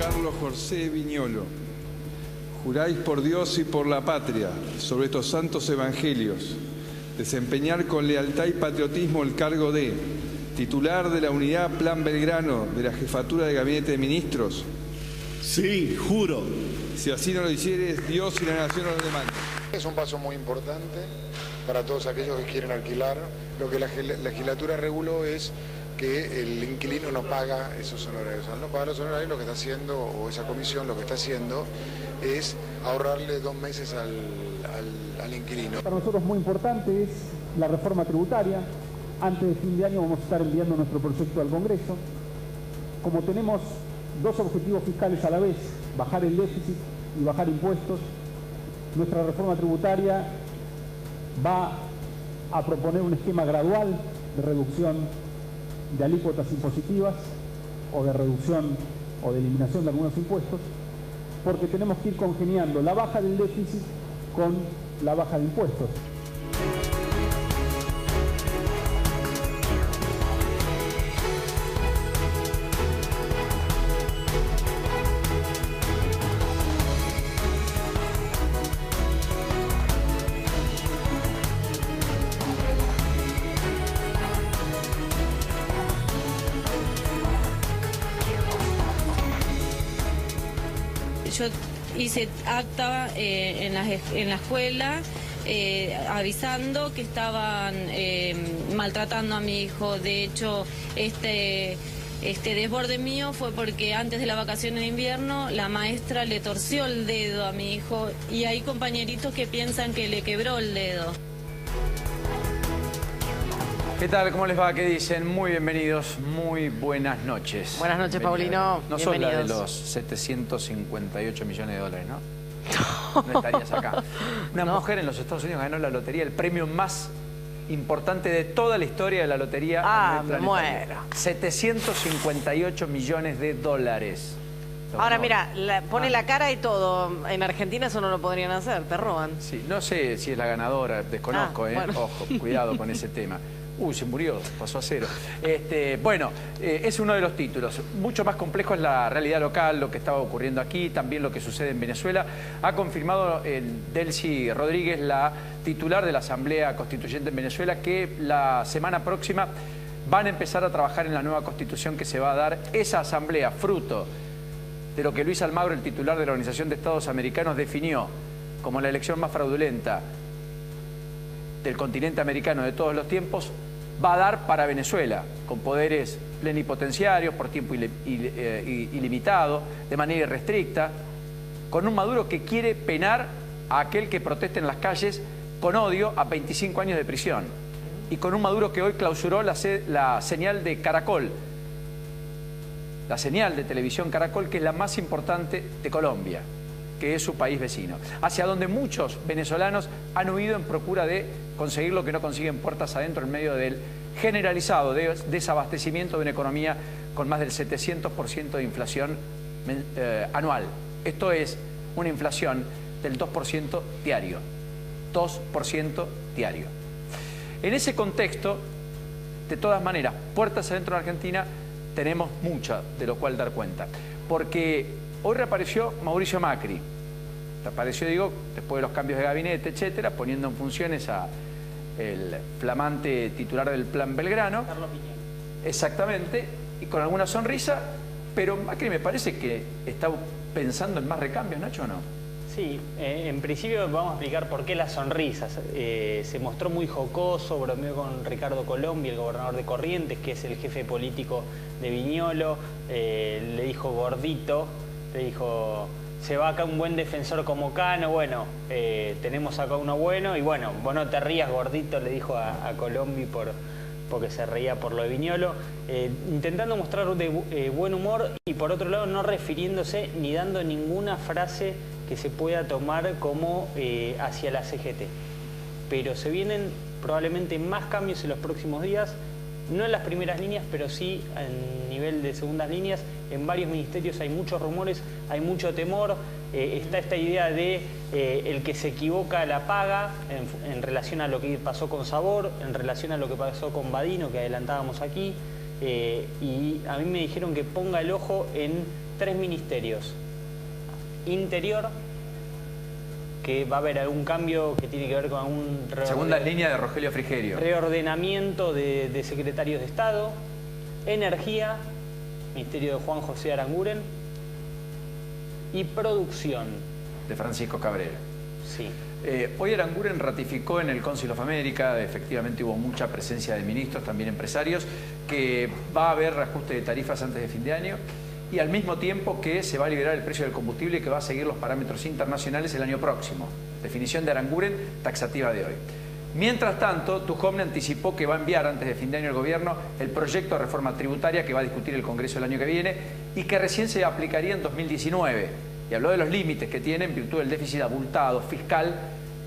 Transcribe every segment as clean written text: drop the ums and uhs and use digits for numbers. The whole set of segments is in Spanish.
Carlos José Viñolo, juráis por Dios y por la patria, sobre estos santos evangelios, desempeñar con lealtad y patriotismo el cargo de titular de la unidad Plan Belgrano de la Jefatura de Gabinete de Ministros. Sí, juro. Si así no lo hicieres, Dios y la nación lo demandan. Es un paso muy importante para todos aquellos que quieren alquilar. Lo que la legislatura reguló es que el inquilino no paga esos honorarios. Al no pagar los honorarios, lo que está haciendo, o esa comisión lo que está haciendo, es ahorrarle 2 meses al inquilino. Para nosotros muy importante es la reforma tributaria. Antes de fin de año vamos a estar enviando nuestro proyecto al Congreso. Como tenemos 2 objetivos fiscales a la vez, bajar el déficit y bajar impuestos, nuestra reforma tributaria va a proponer un esquema gradual de reducción de alícuotas impositivas o de reducción o de eliminación de algunos impuestos, porque tenemos que ir congeniando la baja del déficit con la baja de impuestos. Yo hice acta en la escuela avisando que estaban maltratando a mi hijo. De hecho, este desborde mío fue porque antes de las vacaciones de invierno la maestra le torció el dedo a mi hijo y hay compañeritos que piensan que le quebró el dedo. ¿Qué tal? ¿Cómo les va? ¿Qué dicen? Muy bienvenidos, muy buenas noches. Buenas noches, Paulino. No sos la de los 758 millones de dólares, ¿no? No estarías acá. Una mujer en los Estados Unidos ganó la lotería, el premio más importante de toda la historia de la lotería. Ah, me muero. 758 millones de dólares. Ahora mira, pone la cara y todo. En Argentina eso no lo podrían hacer, te roban. Sí, no sé si es la ganadora, desconozco, bueno. Ojo, cuidado con ese tema. Se murió, pasó a 0. Bueno, es uno de los títulos. Mucho más complejo es la realidad local, lo que estaba ocurriendo aquí, también lo que sucede en Venezuela. Ha confirmado Delcy Rodríguez, la titular de la Asamblea Constituyente en Venezuela, que la semana próxima van a empezar a trabajar en la nueva constitución que se va a dar. Esa asamblea, fruto de lo que Luis Almagro, el titular de la Organización de Estados Americanos, definió como la elección más fraudulenta del continente americano de todos los tiempos, va a dar para Venezuela, con poderes plenipotenciarios por tiempo ilimitado, de manera irrestricta, con un Maduro que quiere penar a aquel que proteste en las calles con odio a 25 años de prisión, y con un Maduro que hoy clausuró la señal de Caracol, la señal de televisión Caracol, que es la más importante de Colombia, que es su país vecino, hacia donde muchos venezolanos han huido en procura de conseguir lo que no consiguen puertas adentro en medio del generalizado desabastecimiento de una economía con más del 700% de inflación anual. Esto es una inflación del 2% diario. 2% diario. En ese contexto, de todas maneras, puertas adentro de Argentina, tenemos mucho de lo cual dar cuenta. Porque hoy reapareció Mauricio Macri. Reapareció, digo, después de los cambios de gabinete, etcétera, poniendo en funciones a el flamante titular del Plan Belgrano. Carlos Viñolo. Exactamente, y con alguna sonrisa, pero Macri me parece que está pensando en más recambios, Nacho, ¿o no? Sí, en principio vamos a explicar por qué las sonrisas. Se mostró muy jocoso, bromeó con Ricardo Colombi, el gobernador de Corrientes, que es el jefe político de Viñolo, le dijo gordito, le dijo, se va acá un buen defensor como Cano, bueno, tenemos acá uno bueno, y bueno, vos no te rías gordito, le dijo a Colombi porque se reía por lo de Viñolo, intentando mostrar de buen humor y por otro lado no refiriéndose ni dando ninguna frase que se pueda tomar como hacia la CGT. Pero se vienen probablemente más cambios en los próximos días, no en las primeras líneas, pero sí a nivel de segundas líneas. En varios ministerios hay muchos rumores, hay mucho temor, está esta idea de el que se equivoca la paga en relación a lo que pasó con Sabor, en relación a lo que pasó con Badino, que adelantábamos aquí. y a mí me dijeron que ponga el ojo en 3 ministerios. Interior, que va a haber algún cambio que tiene que ver con algún... Segunda línea de Rogelio Frigerio. Reordenamiento de secretarios de Estado. Energía, ministerio de Juan José Aranguren. Y producción. De Francisco Cabrera. Sí. Hoy Aranguren ratificó en el Council of America, efectivamente hubo mucha presencia de ministros, también empresarios, que va a haber reajuste de tarifas antes de fin de año y al mismo tiempo que se va a liberar el precio del combustible y que va a seguir los parámetros internacionales el año próximo. Definición de Aranguren taxativa de hoy. Mientras tanto, Duhovne anticipó que va a enviar antes de fin de año el gobierno el proyecto de reforma tributaria que va a discutir el Congreso el año que viene y que recién se aplicaría en 2019. Y habló de los límites que tiene en virtud del déficit abultado fiscal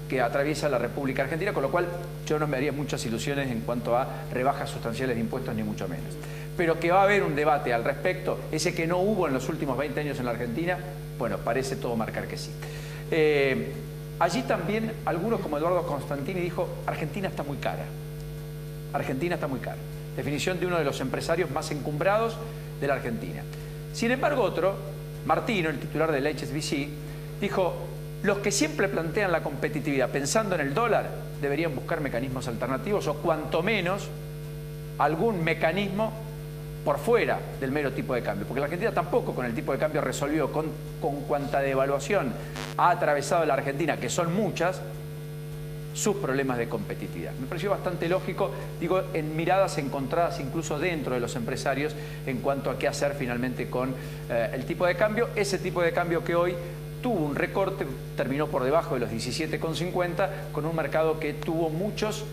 que atraviesa la República Argentina, con lo cual yo no me haría muchas ilusiones en cuanto a rebajas sustanciales de impuestos, ni mucho menos. Pero que va a haber un debate al respecto, ese que no hubo en los últimos 20 años en la Argentina, bueno, parece todo marcar que sí. Allí también algunos, como Eduardo Constantini, dijo, Argentina está muy cara. Argentina está muy cara. Definición de uno de los empresarios más encumbrados de la Argentina. Sin embargo, otro, Martino, el titular del HSBC, dijo, los que siempre plantean la competitividad pensando en el dólar deberían buscar mecanismos alternativos o cuanto menos algún mecanismo por fuera del mero tipo de cambio. Porque la Argentina tampoco con el tipo de cambio resolvió con cuanta devaluación ha atravesado la Argentina, que son muchas, sus problemas de competitividad. Me pareció bastante lógico, digo, en miradas encontradas incluso dentro de los empresarios en cuanto a qué hacer finalmente con el tipo de cambio. Ese tipo de cambio que hoy tuvo un recorte, terminó por debajo de los 17,50, con un mercado que tuvo muchos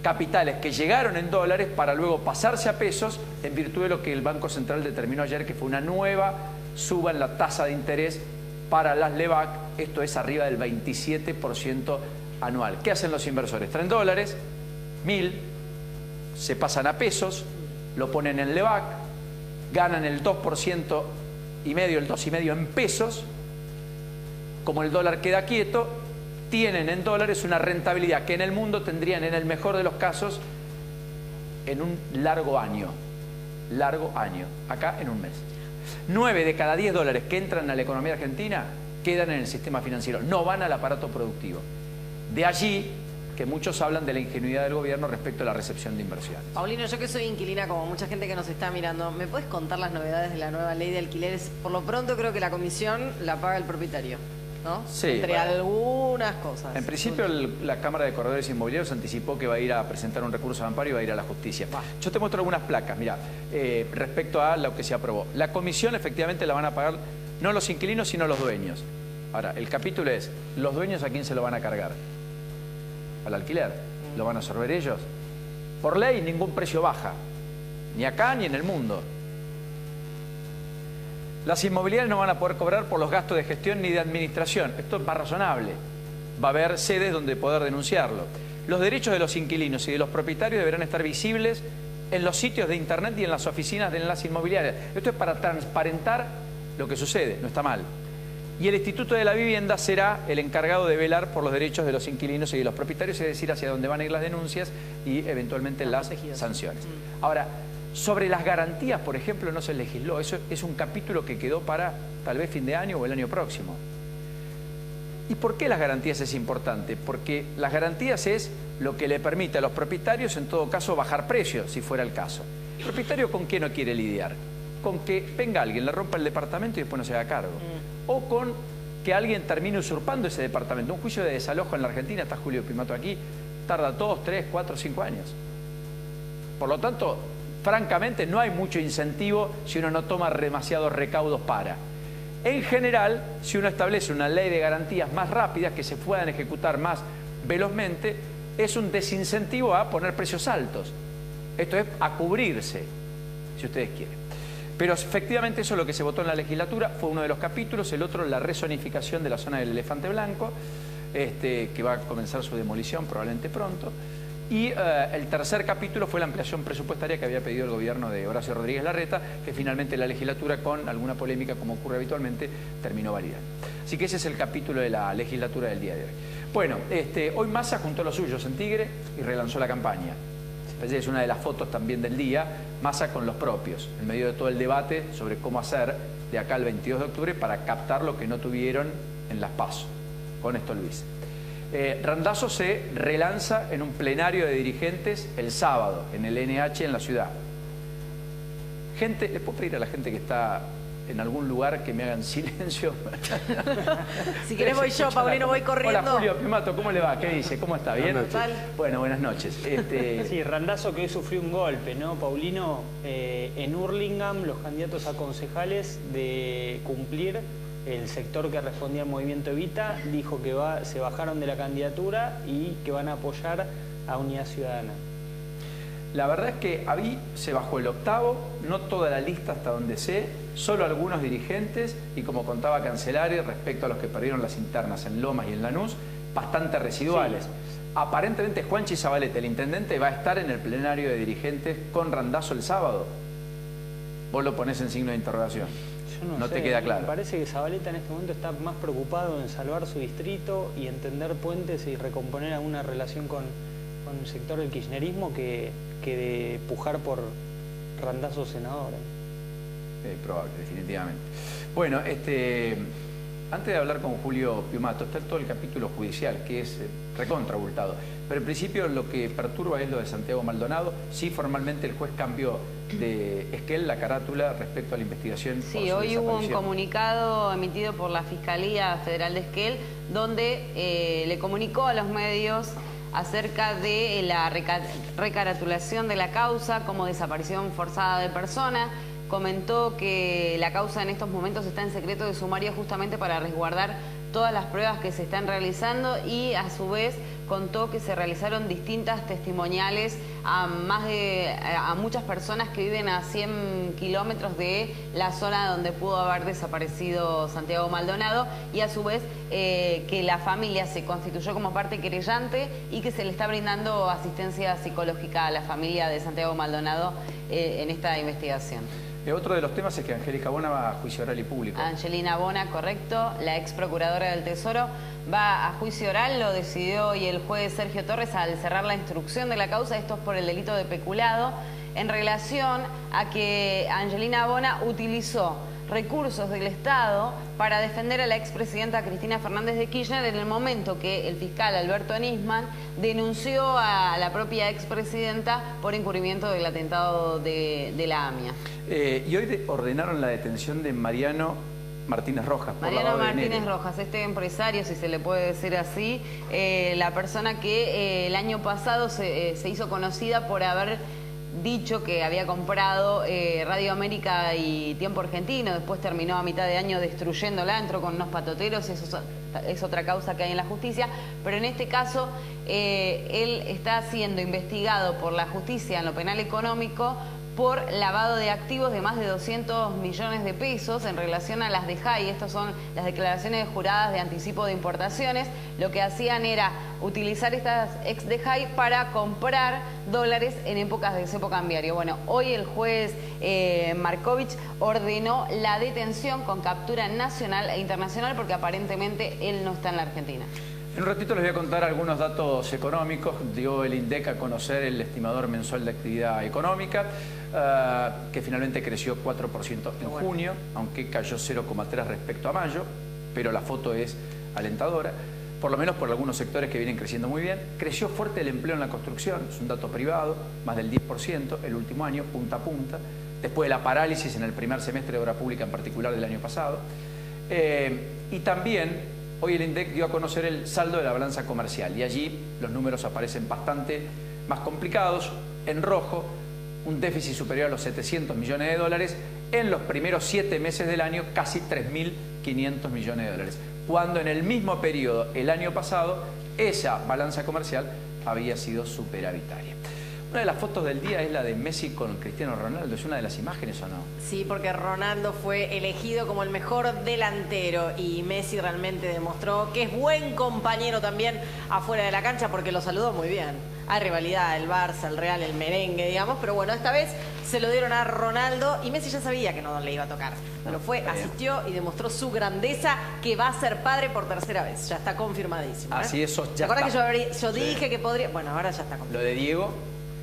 capitales que llegaron en dólares para luego pasarse a pesos en virtud de lo que el Banco Central determinó ayer, que fue una nueva suba en la tasa de interés para las LEVAC, esto es arriba del 27% anual. ¿Qué hacen los inversores? Traen dólares, 1000, se pasan a pesos, lo ponen en LEVAC, ganan el 2% y medio, el 2,5% en pesos. Como el dólar queda quieto, tienen en dólares una rentabilidad que en el mundo tendrían, en el mejor de los casos, en un largo año. Acá en un mes. 9 de cada 10 dólares que entran a la economía argentina quedan en el sistema financiero, no van al aparato productivo. De allí que muchos hablan de la ingenuidad del gobierno respecto a la recepción de inversiones. Paulino, yo que soy inquilina, como mucha gente que nos está mirando, ¿me puedes contar las novedades de la nueva ley de alquileres? Por lo pronto creo que la comisión la paga el propietario, ¿no? Sí. Entre algunas cosas. En principio la Cámara de Corredores Inmobiliarios anticipó que va a ir a presentar un recurso de amparo y va a ir a la justicia. Yo te muestro algunas placas, mira, respecto a lo que se aprobó. La comisión efectivamente la van a pagar no los inquilinos, sino los dueños. Ahora, el capítulo es, ¿los dueños a quién se lo van a cargar? Al alquiler. ¿Lo van a absorber ellos? Por ley ningún precio baja, ni acá ni en el mundo. Las inmobiliarias no van a poder cobrar por los gastos de gestión ni de administración. Esto es más razonable. Va a haber sedes donde poder denunciarlo. Los derechos de los inquilinos y de los propietarios deberán estar visibles en los sitios de internet y en las oficinas de las inmobiliarias. Esto es para transparentar lo que sucede, no está mal. Y el Instituto de la Vivienda será el encargado de velar por los derechos de los inquilinos y de los propietarios, es decir, hacia dónde van a ir las denuncias y eventualmente las sanciones. Ahora, sobre las garantías, por ejemplo, no se legisló. Eso es un capítulo que quedó para tal vez fin de año o el año próximo. ¿Y por qué las garantías es importante? Porque las garantías es lo que le permite a los propietarios, en todo caso, bajar precios, si fuera el caso. ¿El propietario con qué no quiere lidiar? Con que venga alguien, le rompa el departamento y después no se haga cargo. O con que alguien termine usurpando ese departamento. Un juicio de desalojo en la Argentina, está Julio Pimato aquí, tarda 2, 3, 4, 5 años. Por lo tanto, francamente, no hay mucho incentivo si uno no toma demasiados recaudos para. En general, si uno establece una ley de garantías más rápidas, que se puedan ejecutar más velozmente, es un desincentivo a poner precios altos. Esto es a cubrirse, si ustedes quieren. Pero efectivamente eso es lo que se votó en la legislatura, fue uno de los capítulos, el otro la rezonificación de la zona del Elefante Blanco, que va a comenzar su demolición probablemente pronto. Y el tercer capítulo fue la ampliación presupuestaria que había pedido el gobierno de Horacio Rodríguez Larreta, que finalmente la legislatura, con alguna polémica como ocurre habitualmente, terminó validando. Así que ese es el capítulo de la legislatura del día de hoy. Bueno, hoy Massa juntó los suyos en Tigre y relanzó la campaña. Es una de las fotos también del día, Massa con los propios, en medio de todo el debate sobre cómo hacer de acá al 22 de octubre para captar lo que no tuvieron en las PASO. Con esto, Luis. Randazzo se relanza en un plenario de dirigentes el sábado, en el NH en la ciudad. Gente, ¿le puedo pedir a la gente que está en algún lugar que me hagan silencio? Si querés voy yo, Paulino, voy corriendo. Hola, Julio Piumato, ¿cómo le va? ¿Qué dice? ¿Cómo está? ¿Bien? Bueno, buenas noches. Sí, Randazzo que hoy sufrió un golpe, ¿no, Paulino? En Hurlingham, los candidatos a concejales de cumplir el sector que respondía al movimiento Evita, dijo que se bajaron de la candidatura y que van a apoyar a Unidad Ciudadana. La verdad es que ahí se bajó el octavo, no toda la lista hasta donde sé, solo algunos dirigentes y, como contaba Cancelari, respecto a los que perdieron las internas en Lomas y en Lanús, bastante residuales. Sí. Aparentemente Juanchi Zabaleta, el intendente, va a estar en el plenario de dirigentes con Randazzo el sábado. Vos lo ponés en signo de interrogación. No sé, te queda claro. Me parece que Zabaleta en este momento está más preocupado en salvar su distrito y entender puentes y recomponer alguna relación con el sector del kirchnerismo que de pujar por Randazzo senador. Probable, definitivamente. Bueno, antes de hablar con Julio Piumato, está todo el capítulo judicial, que es recontraabultado. Pero en principio lo que perturba es lo de Santiago Maldonado. Sí, formalmente el juez cambió de Esquel la carátula respecto a la investigación. Sí, hoy hubo un comunicado emitido por la Fiscalía Federal de Esquel donde le comunicó a los medios acerca de la recaratulación de la causa como desaparición forzada de persona. Comentó que la causa en estos momentos está en secreto de sumario justamente para resguardar todas las pruebas que se están realizando y a su vez contó que se realizaron distintas testimoniales a muchas personas que viven a 100 kilómetros de la zona donde pudo haber desaparecido Santiago Maldonado y a su vez que la familia se constituyó como parte querellante y que se le está brindando asistencia psicológica a la familia de Santiago Maldonado en esta investigación. Otro de los temas es que Angélica Bona va a juicio oral y público. Angelina Bona, correcto, la ex procuradora del Tesoro, va a juicio oral, lo decidió hoy el juez Sergio Torres al cerrar la instrucción de la causa. Esto es por el delito de peculado, en relación a que Angelina Bona utilizó recursos del Estado para defender a la expresidenta Cristina Fernández de Kirchner en el momento que el fiscal Alberto Nisman denunció a la propia expresidenta por encubrimiento del atentado de la AMIA. Y hoy ordenaron la detención de Mariano Martínez Rojas. Mariano Martínez Rojas, este empresario, si se le puede decir así, la persona que el año pasado se hizo conocida por haber dicho que había comprado Radio América y Tiempo Argentino, después terminó a mitad de año destruyéndola, entró con unos patoteros, eso es otra causa que hay en la justicia, pero en este caso él está siendo investigado por la justicia en lo penal económico por lavado de activos de más de 200 millones de pesos en relación a las de JAI. Estas son las declaraciones juradas de anticipo de importaciones. Lo que hacían era utilizar estas ex de JAI para comprar dólares en épocas de cepo cambiario. Bueno, hoy el juez Markovich ordenó la detención con captura nacional e internacional porque aparentemente él no está en la Argentina. En un ratito les voy a contar algunos datos económicos. Dio el INDEC a conocer el estimador mensual de actividad económica, que finalmente creció 4% en junio, aunque cayó 0,3% respecto a mayo, pero la foto es alentadora, por lo menos por algunos sectores que vienen creciendo muy bien. Creció fuerte el empleo en la construcción, es un dato privado, más del 10% el último año, punta a punta, después de la parálisis en el primer semestre de obra pública en particular del año pasado. Y también hoy el INDEC dio a conocer el saldo de la balanza comercial y allí los números aparecen bastante más complicados. En rojo, un déficit superior a los 700 millones de dólares. En los primeros 7 meses del año, casi 3.500 millones de dólares. Cuando en el mismo periodo, el año pasado, esa balanza comercial había sido superavitaria. Una de las fotos del día es la de Messi con Cristiano Ronaldo. ¿Es una de las imágenes o no? Sí, porque Ronaldo fue elegido como el mejor delantero y Messi realmente demostró que es buen compañero también afuera de la cancha porque lo saludó muy bien. Hay rivalidad, el Barça, el Real, el merengue, digamos, pero bueno, esta vez se lo dieron a Ronaldo y Messi ya sabía que no le iba a tocar. Pero fue, asistió y demostró su grandeza, que va a ser padre por tercera vez. Ya está confirmadísimo. Así es, ya está. ¿Te acuerdas que yo dije que podría? Bueno, ahora ya está confirmado. Lo de Diego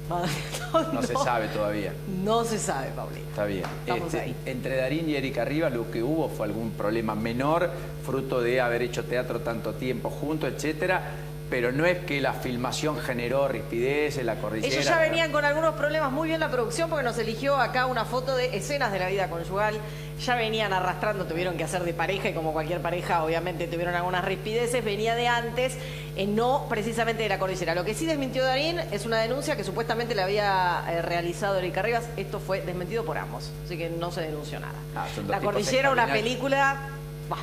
No se sabe todavía. No se sabe, Paulina. Está bien. Estamos ahí. Entre Darín y Erika Rivas lo que hubo fue algún problema menor, fruto de haber hecho teatro tanto tiempo juntos, etcétera. Pero no es que la filmación generó rispidez en la cordillera. Ellos ya venían con algunos problemas, muy bien la producción, porque nos eligió acá una foto de escenas de la vida conyugal. Ya venían arrastrando, tuvieron que hacer de pareja, y como cualquier pareja obviamente tuvieron algunas rispideces, venía de antes, no precisamente de la cordillera. Lo que sí desmintió Darín es una denuncia que supuestamente le había realizado Erika Rivas. Esto fue desmentido por ambos, así que no se denunció nada. La cordillera, una película... Bah.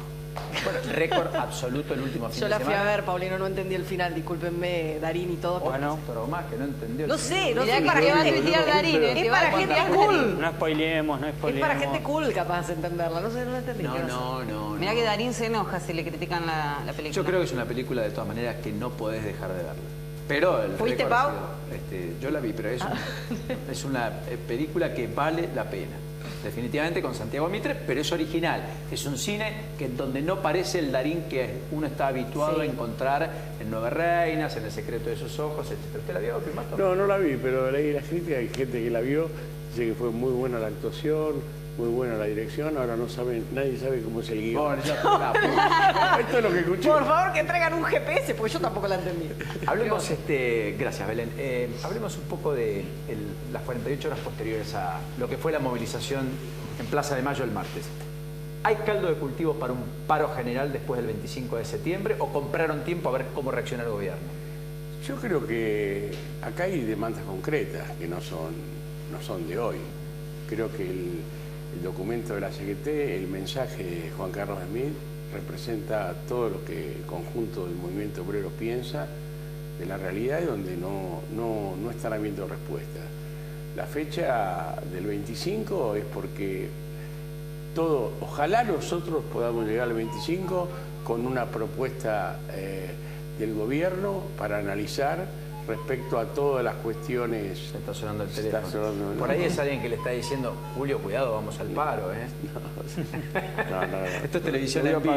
Bueno, récord absoluto el último fin de semana. Yo la fui a ver, Paulino, no entendí el final, discúlpenme, Darín y todo. Bueno, pero más que no entendió. No sé, no sé. Es para que va a criticar Darín. Es para gente cool. No spoileemos, no spoileemos. Es para gente cool capaz de entenderla, no sé, no la entendí. No. Mirá que Darín se enoja si le critican la película. Yo creo que es una película de todas maneras que no podés dejar de verla. Pero el ¿Fuiste, récord ha Pau? sido, yo la vi, pero es una película que vale la pena. Definitivamente con Santiago Mitre, pero es original. Es un cine donde no parece el Darín que uno está habituado a encontrar en Nueve Reinas, en El secreto de sus ojos, etc. ¿Usted la vio, Primato? No la vi, pero leí las críticas, hay gente que la vio, dice que fue muy buena la actuación, muy buena la dirección, ahora no saben, nadie sabe cómo es el guión. Esto es lo que escuché. Por favor, que traigan un GPS, porque yo tampoco la entendí. Hablemos, gracias Belén, hablemos un poco de las 48 horas posteriores a lo que fue la movilización en Plaza de Mayo el martes. ¿Hay caldo de cultivo para un paro general después del 25 de septiembre o compraron tiempo a ver cómo reacciona el gobierno? Yo creo que acá hay demandas concretas que no son de hoy. Creo que el documento de la CGT, el mensaje de Juan Carlos Smith, representa todo lo que el conjunto del movimiento obrero piensa de la realidad y donde no están habiendo respuestas. La fecha del 25 es porque ojalá nosotros podamos llegar al 25 con una propuesta del gobierno para analizar respecto a todas las cuestiones. Se está sonando el teléfono. Por ahí es alguien que le está diciendo, Julio, cuidado, vamos al paro, ¿eh? No. Esto es televisión en vivo.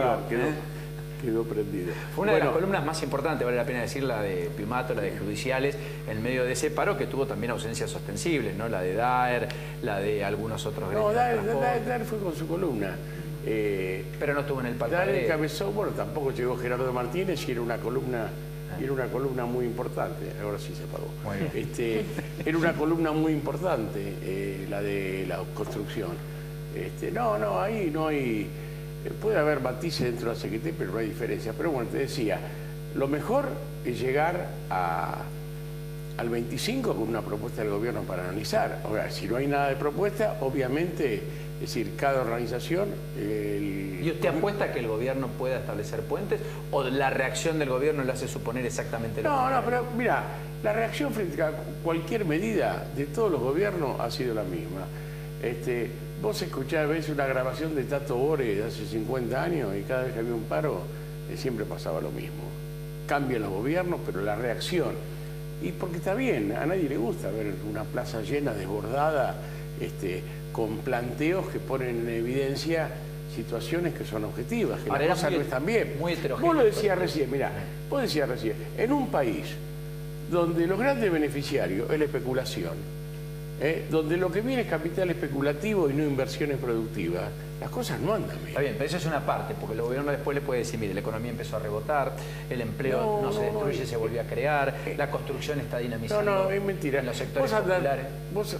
Quedó prendido. Fue una de las columnas más importantes, vale la pena decir, la de Piumato, la de Judiciales, en medio de ese paro que tuvo también ausencias ostensibles, ¿no? La de Daer, la de algunos otros gremios. Daer fue con su columna. Pero no estuvo en el paro. Daer encabezó, tampoco llegó Gerardo Martínez y era una columna muy importante, ahora sí se apagó. Era una columna muy importante, la de la construcción. Ahí no hay... Puede haber matices dentro de la CGT, pero no hay diferencia. Pero bueno, te decía, lo mejor es llegar al 25 con una propuesta del gobierno para analizar. O sea, si no hay nada de propuesta, obviamente, es decir, cada organización... ¿Y usted apuesta que el gobierno pueda establecer puentes o la reacción del gobierno le hace suponer exactamente lo mismo? No, pero mira, la reacción frente a cualquier medida de todos los gobiernos ha sido la misma. Vos escuchás a veces una grabación de Tato Bore de hace 50 años y cada vez que había un paro siempre pasaba lo mismo. Cambian los gobiernos, pero la reacción... Y porque está bien, a nadie le gusta ver una plaza llena, desbordada, con planteos que ponen en evidencia situaciones que son objetivas, que las cosas no están bien. Muy heterogéneo. Vos lo decías recién, mirá, en un país donde los grandes beneficiarios es la especulación, donde lo que viene es capital especulativo y no inversiones productivas, las cosas no andan bien. Está bien, pero eso es una parte, porque el gobierno después le puede decir, mire, la economía empezó a rebotar, el empleo no se destruye, se volvió a crear, la construcción está dinamizando. No, es mentira. En los sectores populares.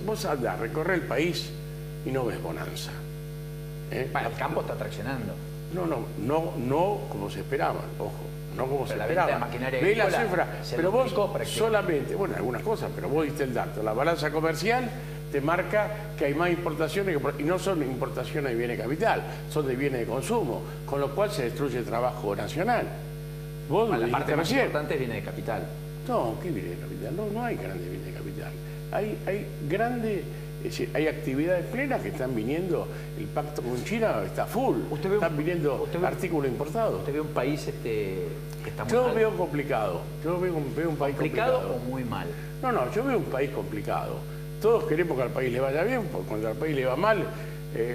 Vos andás, recorrer el país y no ves bonanza. El campo está traccionando. No como se esperaban, ojo. No como se esperaba. La venta de maquinaria ve la cifra, pero vos prácticamente. solamente, algunas cosas, pero vos diste el dato. La balanza comercial te marca que hay más importaciones, y no son importaciones de bienes de capital, son de bienes de consumo, con lo cual se destruye el trabajo nacional. Vos la parte más importante es bienes de capital. No, ¿qué bienes de capital? No hay grandes bienes de capital. Hay grandes... Es decir, hay actividades plenas que están viniendo, el pacto con China está full, están viniendo artículos importados. ¿Usted ve un país que está muy mal? Yo veo complicado, yo veo un país complicado. ¿Complicado o muy mal? No, yo veo un país complicado. Todos queremos que al país le vaya bien, porque cuando al país le va mal,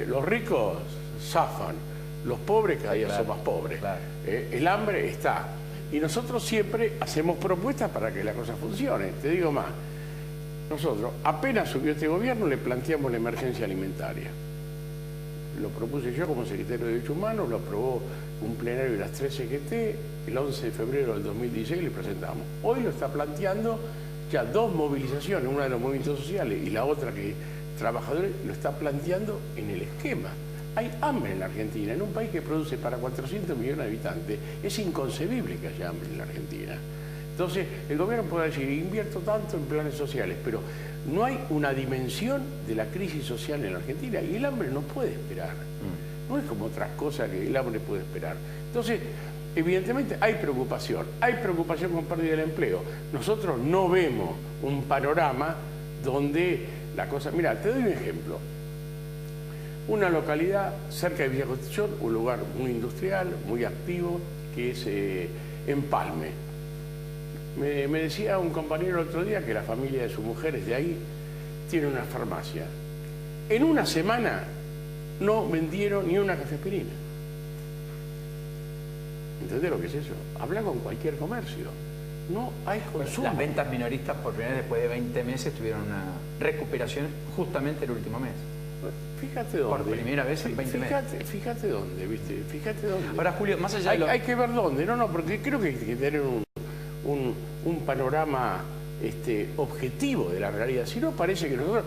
los ricos zafan, los pobres cada día son más pobres. Claro. El hambre está. Y nosotros siempre hacemos propuestas para que la cosa funcione. Te digo más. Nosotros, apenas subió este gobierno, le planteamos la emergencia alimentaria. Lo propuse yo como secretario de Derechos Humanos, lo aprobó un plenario de las 3 CGT, el 11 de febrero del 2016 le presentamos. Hoy lo está planteando ya 2 movilizaciones, una de los movimientos sociales y la otra que trabajadores, lo está planteando en el esquema. Hay hambre en la Argentina, en un país que produce para 400 millones de habitantes. Es inconcebible que haya hambre en la Argentina. Entonces, el gobierno puede decir, invierto tanto en planes sociales, pero no hay una dimensión de la crisis social en la Argentina y el hambre no puede esperar. No es como otras cosas que el hambre puede esperar. Entonces, evidentemente hay preocupación con pérdida del empleo. Nosotros no vemos un panorama donde la cosa... Mira, te doy un ejemplo. Una localidad cerca de Villa Constitución, un lugar muy industrial, muy activo, que es Empalme. Me decía un compañero el otro día que la familia de su mujer es de ahí, tiene una farmacia. En una semana no vendieron ni una cafeaspirina. ¿Entendés lo que es eso? Habla con cualquier comercio. No hay consumo. Las ventas minoristas por primera vez después de 20 meses tuvieron una recuperación justamente el último mes. Fíjate dónde. Por primera vez en 20 meses. Fíjate dónde, ¿viste? Fíjate dónde. Ahora, Julio, más allá de hay que ver dónde. No, porque creo que hay que tener un panorama objetivo de la realidad. Si no, parece que nosotros...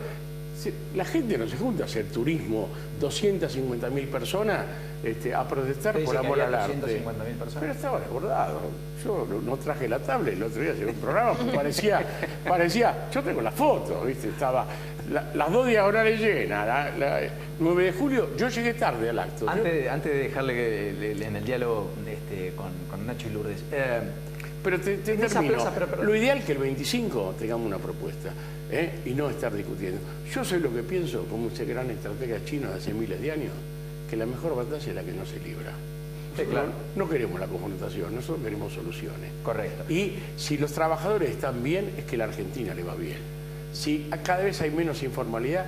La gente no se junta a hacer turismo, 250.000 personas a protestar por amor al arte. 250.000 personas. Pero estaba desbordado. Yo no traje la tablet el otro día, hacer un programa, parecía, yo tengo la foto, ¿viste? Estaba las 2 diagonales llenas, 9 de julio, yo llegué tarde al acto. Antes de dejarle en el diálogo con Nacho y Lourdes... Pero te termino. Lo ideal es que el 25 tengamos una propuesta y no estar discutiendo. Yo sé lo que pienso como ese gran estratega chino de hace miles de años, que la mejor batalla es la que no se libra. Sí, claro. No queremos la confrontación, nosotros queremos soluciones. Correcto. Y si los trabajadores están bien, es que la Argentina le va bien. Si cada vez hay menos informalidad,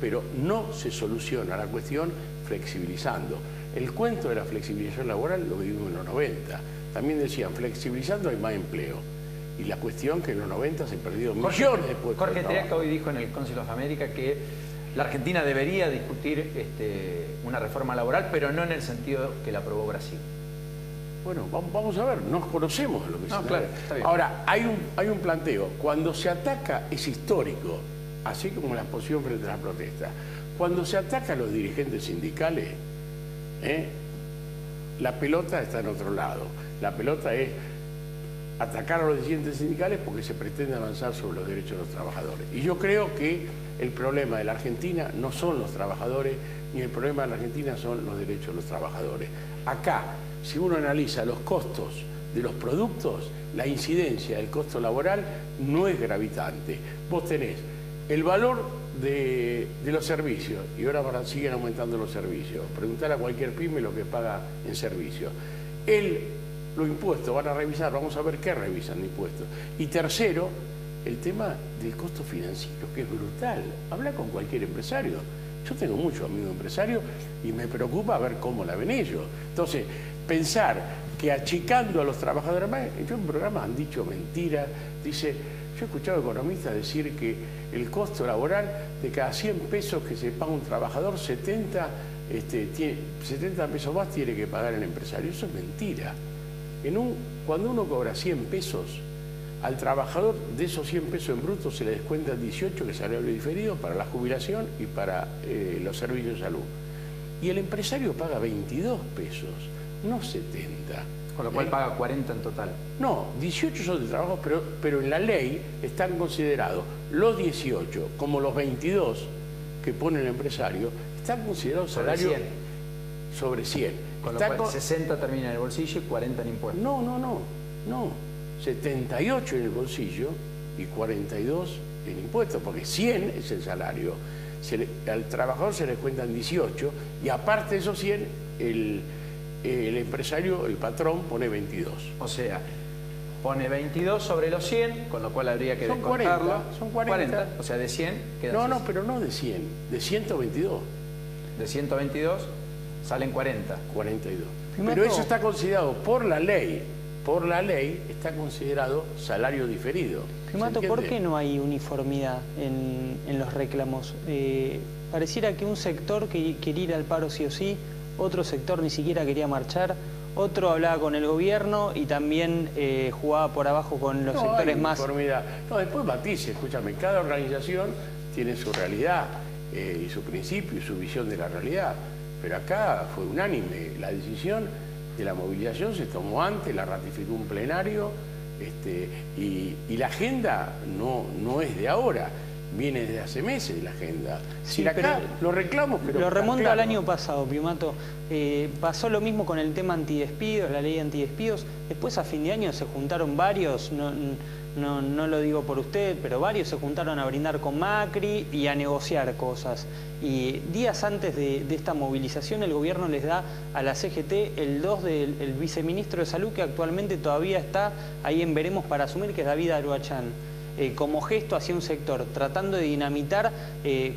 pero no se soluciona la cuestión flexibilizando. El cuento de la flexibilización laboral lo vivimos en los 90. También decían, flexibilizando hay más empleo. Y la cuestión que en los 90 se perdió millones de puestos. Jorge Triaca hoy dijo en el Council of America que la Argentina debería discutir una reforma laboral, pero no en el sentido que la aprobó Brasil. Bueno, vamos a ver, nos conocemos lo que se claro, está bien. Ahora, hay un planteo. Cuando se ataca es histórico, así como la posición frente a la protesta. Cuando se ataca a los dirigentes sindicales, la pelota está en otro lado. La pelota es atacar a los dirigentes sindicales porque se pretende avanzar sobre los derechos de los trabajadores. Y yo creo que el problema de la Argentina no son los trabajadores, ni el problema de la Argentina son los derechos de los trabajadores. Acá, si uno analiza los costos de los productos, la incidencia del costo laboral no es gravitante. Vos tenés el valor de los servicios, y ahora siguen aumentando los servicios. Preguntar a cualquier pyme lo que paga en servicios. Los impuestos van a revisar, vamos a ver qué revisan de impuestos. Y tercero, el tema del costo financiero, que es brutal. Habla con cualquier empresario. Yo tengo muchos amigos empresarios y me preocupa ver cómo la ven ellos. Entonces, pensar que achicando a los trabajadores, yo en programas han dicho mentiras, yo he escuchado economistas decir que el costo laboral de cada 100 pesos que se paga un trabajador, 70 pesos más tiene que pagar el empresario. Eso es mentira. Cuando uno cobra 100 pesos, al trabajador de esos 100 pesos en bruto se le descuentan 18, que es salario diferido, para la jubilación y para los servicios de salud. Y el empresario paga 22 pesos, no 70. Con lo cual paga 40 en total. No, 18 son de trabajo, pero en la ley están considerados los 18 como los 22 que pone el empresario, están considerados salarios sobre 100. Con lo cual 60 termina en el bolsillo y 40 en impuestos. No. 78 en el bolsillo y 42 en impuestos, porque 100 es el salario. Al trabajador se le cuentan 18 y aparte de esos 100, el empresario, el patrón, pone 22. O sea, pone 22 sobre los 100, con lo cual habría que descontarlo. Son 40. O sea, de 100 queda... No, pero no de 100, de 122. De 122 salen 40. 42. Pero eso está considerado por la ley por la ley está considerado salario diferido. Primato, ¿por qué no hay uniformidad en los reclamos? Pareciera que un sector quería ir al paro sí o sí, otro sector ni siquiera quería marchar, otro hablaba con el gobierno y también jugaba por abajo con los sectores más... No, después matices, escúchame, cada organización tiene su realidad y su principio y su visión de la realidad, pero acá fue unánime, la decisión de la movilización se tomó antes, la ratificó un plenario, y la agenda no es de ahora, viene desde hace meses la agenda. Sí, acá los reclamos, pero lo remonto claro. al año pasado, Primato. Pasó lo mismo con el tema antidespidos, la ley de antidespidos. Después a fin de año se juntaron varios, no lo digo por usted, pero varios se juntaron a brindar con Macri y a negociar cosas. Y días antes de esta movilización el gobierno les da a la CGT el 2 del viceministro de Salud, que actualmente todavía está ahí en veremos para asumir, que es David Aruachán. Como gesto hacia un sector, tratando de dinamitar,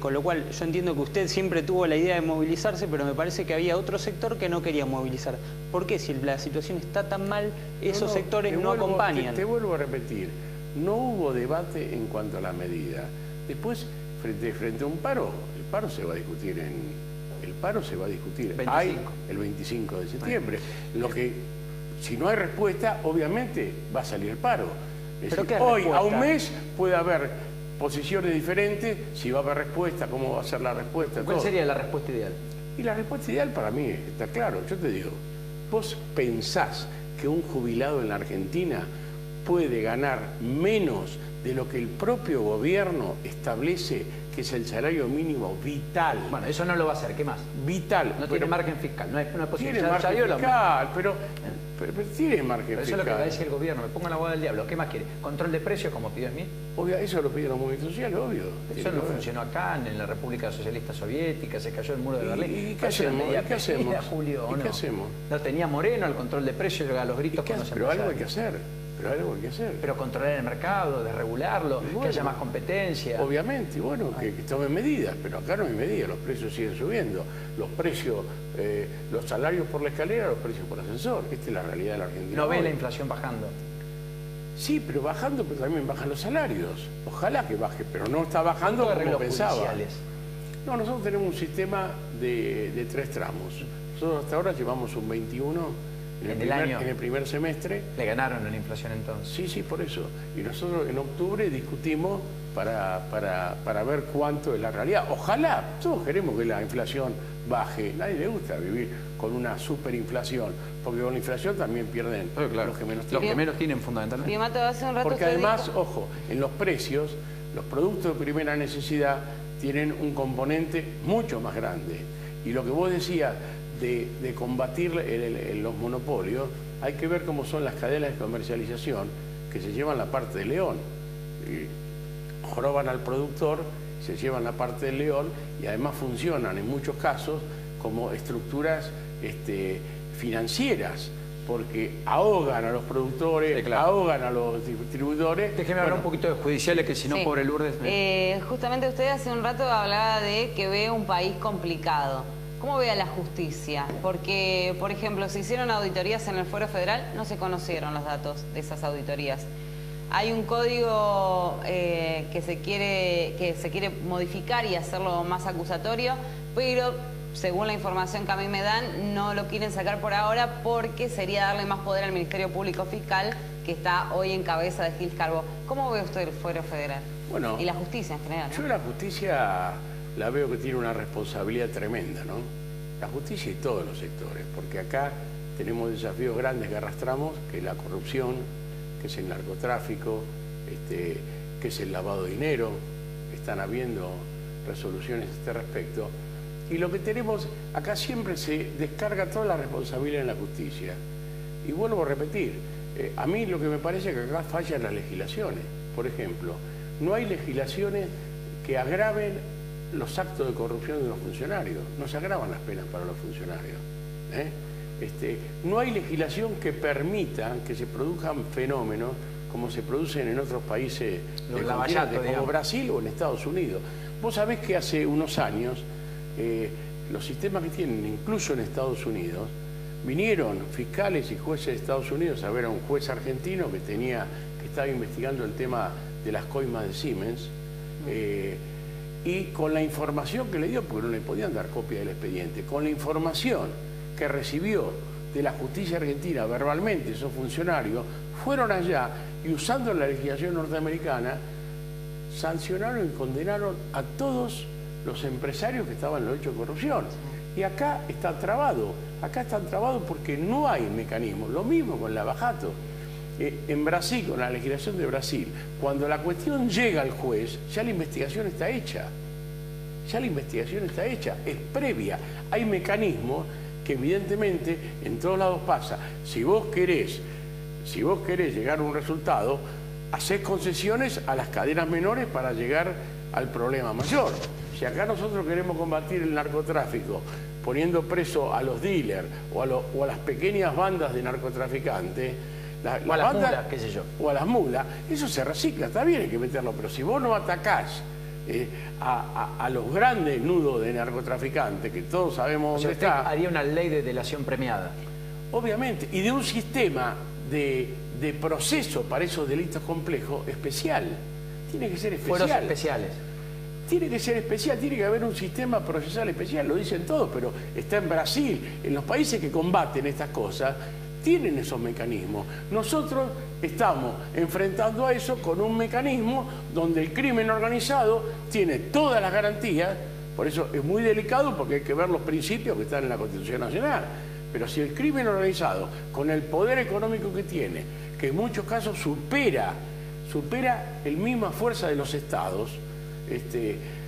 con lo cual yo entiendo que usted siempre tuvo la idea de movilizarse, pero me parece que había otro sector que no quería movilizar. ¿Por qué? Si la situación está tan mal, esos sectores no acompañan. Te vuelvo a repetir, no hubo debate en cuanto a la medida. Después, frente a un paro, el paro se va a discutir el 25 de septiembre. Lo que, si no hay respuesta, obviamente va a salir el paro. ¿Pero qué hoy, respuesta? a un mes, puede haber posiciones diferentes, si va a haber respuesta, cómo va a ser la respuesta. ¿Cuál sería la respuesta ideal? Y la respuesta ideal para mí está claro. Yo te digo, vos pensás que un jubilado en la Argentina puede ganar menos de lo que el propio gobierno establece que es el salario mínimo vital. Bueno, eso no lo va a hacer, ¿qué más? Vital. No tiene margen fiscal, no es posible. Tiene margen fiscal, pero tiene margen fiscal. Eso es lo que va a decir el gobierno, me pongo la abogada del diablo. ¿Qué más quiere? ¿Control de precios como pidió Smith? Obvio, eso lo pidieron los movimientos sociales, obvio. Eso no funcionó acá, en la República Socialista Soviética, se cayó el muro de Berlín. ¿Y qué hacemos? ¿Qué hacemos? Julio, ¿Y qué hacemos? No tenía Moreno el control de precios, a los gritos cuando se Pero algo hay que hacer. Pero controlar el mercado, desregularlo, que haya más competencia. Obviamente, bueno, que tomen medidas, pero acá no hay medidas, los precios siguen subiendo. Los precios, los salarios por la escalera, los precios por ascensor. Esta es la realidad de la Argentina. ¿No ve la inflación bajando? Sí, pero bajando, pero también bajan los salarios. Ojalá que baje, pero no está bajando como pensaba. Judiciales? No, nosotros tenemos un sistema de 3 tramos. Nosotros hasta ahora llevamos un 21 en el primer semestre. ¿Le ganaron en la inflación entonces? Sí, por eso. Y nosotros en octubre discutimos para ver cuánto es la realidad. Ojalá, todos queremos que la inflación baje. Nadie le gusta vivir con una superinflación, porque con la inflación también pierden los que menos tienen. Los que menos tienen fundamentalmente. Porque además, ojo, en los precios, los productos de primera necesidad tienen un componente mucho más grande. Y lo que vos decías de combatir los monopolios, hay que ver cómo son las cadenas de comercialización que se llevan la parte de león. Joroban al productor, se llevan la parte del león y además funcionan en muchos casos como estructuras financieras, porque ahogan a los productores, sí, claro, ahogan a los distribuidores. Déjeme hablar un poquito de judiciales, que si no, pobre Lourdes... Justamente usted hace un rato hablaba de que ve un país complicado. ¿Cómo ve a la justicia? Porque, por ejemplo, se hicieron auditorías en el Fuero Federal, no se conocieron los datos de esas auditorías. Hay un código que se quiere modificar y hacerlo más acusatorio, pero según la información que a mí me dan, no lo quieren sacar por ahora porque sería darle más poder al Ministerio Público Fiscal, que está hoy en cabeza de Gil Carbó. ¿Cómo ve usted el Fuero Federal? Bueno, y la justicia en general, ¿no? Yo la justicia la veo que tiene una responsabilidad tremenda, ¿no? La justicia y todos los sectores, porque acá tenemos desafíos grandes que arrastramos, que es la corrupción, que es el narcotráfico, que es el lavado de dinero. Están habiendo resoluciones a este respecto. Y lo que tenemos, acá siempre se descarga toda la responsabilidad en la justicia. Y vuelvo a repetir, a mí lo que me parece es que acá fallan las legislaciones. Por ejemplo, no hay legislaciones que agraven los actos de corrupción de los funcionarios. No se agravan las penas para los funcionarios. No hay legislación que permita que se produzcan fenómenos como se producen en otros países como Brasil o en Estados Unidos. Vos sabés que hace unos años los sistemas que tienen, incluso en Estados Unidos, Vinieron fiscales y jueces de Estados Unidos a ver a un juez argentino que estaba investigando el tema de las coimas de Siemens, y con la información que le dio, porque no le podían dar copia del expediente, con la información que recibió de la justicia argentina verbalmente esos funcionarios, fueron allá y usando la legislación norteamericana sancionaron y condenaron a todos los empresarios que estaban en los hechos de corrupción. Y acá está trabado, porque no hay mecanismo. Lo mismo con la Lavajato. En Brasil, con la legislación de Brasil, cuando la cuestión llega al juez, ya la investigación está hecha. Es previa. Hay mecanismos que evidentemente en todos lados pasa. Si vos querés llegar a un resultado, hacés concesiones a las cadenas menores para llegar al problema mayor. Si acá nosotros queremos combatir el narcotráfico poniendo preso a los dealers o a las pequeñas bandas de narcotraficantes, o a las mulas, qué sé yo. O a las mulas, eso se recicla, está bien, hay que meterlo, pero si vos no atacás a los grandes nudos de narcotraficantes, que todos sabemos dónde está. Haría una ley de delación premiada. Obviamente, y de un sistema de proceso para esos delitos complejos especial. Tiene que ser especial. Fueros especiales. Tiene que ser especial, tiene que haber un sistema procesal especial, lo dicen todos, pero está en Brasil, en los países que combaten estas cosas, tienen esos mecanismos. Nosotros estamos enfrentando a eso con un mecanismo donde el crimen organizado tiene todas las garantías, por eso es muy delicado porque hay que ver los principios que están en la Constitución Nacional. Pero si el crimen organizado, con el poder económico que tiene, que en muchos casos supera el misma fuerza de los estados,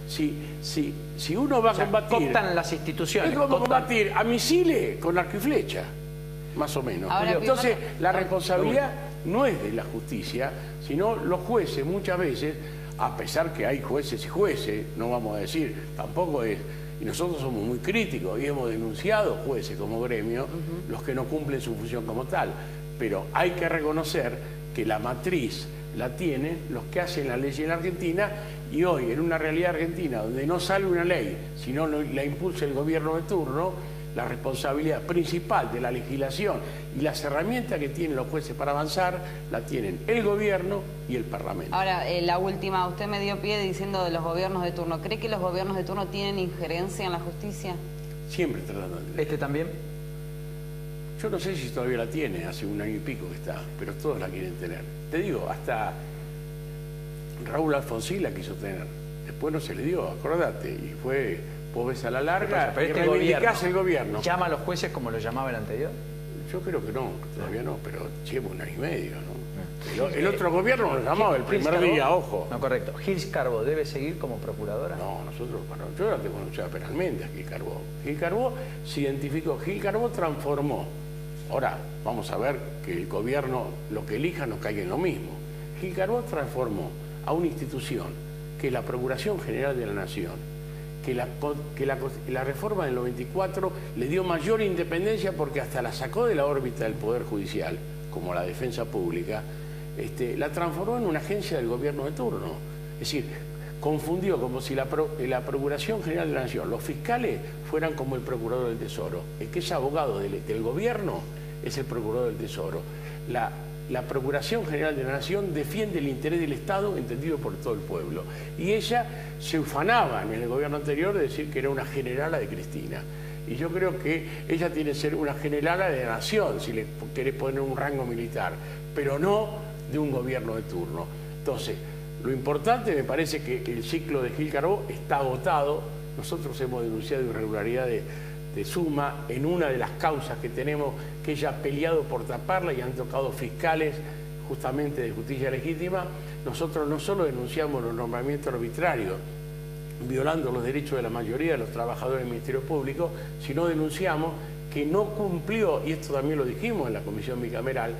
si uno va a combatir... Cooptan las instituciones. Es como combatir a misiles con arco y flecha, más o menos. Ahora, entonces, la responsabilidad no es de la justicia, sino los jueces muchas veces, a pesar que hay jueces y jueces, no vamos a decir, tampoco es... Y nosotros somos muy críticos y hemos denunciado jueces como gremio, los que no cumplen su función como tal. Pero hay que reconocer que la matriz la tienen los que hacen la ley en la Argentina, y hoy en una realidad argentina donde no sale una ley, sino la impulsa el gobierno de turno, la responsabilidad principal de la legislación y las herramientas que tienen los jueces para avanzar, la tienen el gobierno y el Parlamento. Ahora, la última, usted me dio pie diciendo de los gobiernos de turno. ¿Cree que los gobiernos de turno tienen injerencia en la justicia? Siempre tratando de... ¿Este también? Yo no sé si todavía la tiene, hace un año y pico que está, pero todos la quieren tener. Te digo, hasta Raúl Alfonsín la quiso tener. Después no se le dio, acordate, y fue... Vos ves a la larga pero y reivindicás el gobierno. ¿Llama a los jueces como lo llamaba el anterior? Yo creo que no, todavía no, pero lleva un año y medio, ¿no? El otro gobierno lo llamaba el primer día, ojo. No, correcto. ¿Gil Carbó debe seguir como procuradora? No, yo la tengo denunciada penalmente a Gil Carbó. Gil Carbó se identificó, Gil Carbó transformó. Ahora, vamos a ver que el gobierno, lo que elija, no caiga en lo mismo. Gil Carbó transformó a una institución que es la Procuración General de la Nación, que la reforma del 94 le dio mayor independencia porque hasta la sacó de la órbita del Poder Judicial, como la Defensa Pública, la transformó en una agencia del gobierno de turno. Es decir, confundió como si la Procuración General de la Nación, los fiscales fueran como el Procurador del Tesoro. El que es abogado del gobierno es el Procurador del Tesoro. La Procuración General de la Nación defiende el interés del Estado entendido por todo el pueblo. Y ella se ufanaba en el gobierno anterior de decir que era una generala de Cristina. Y yo creo que ella tiene que ser una generala de la nación, si le querés poner un rango militar, pero no de un gobierno de turno. Entonces, lo importante me parece que el ciclo de Gil Carbó está agotado. Nosotros hemos denunciado irregularidades de Suma en una de las causas que tenemos, que ella ha peleado por taparla y han tocado fiscales justamente de justicia legítima. Nosotros no solo denunciamos los nombramientos arbitrarios, violando los derechos de la mayoría de los trabajadores del Ministerio Público, sino denunciamos que no cumplió, y esto también lo dijimos en la Comisión Bicameral,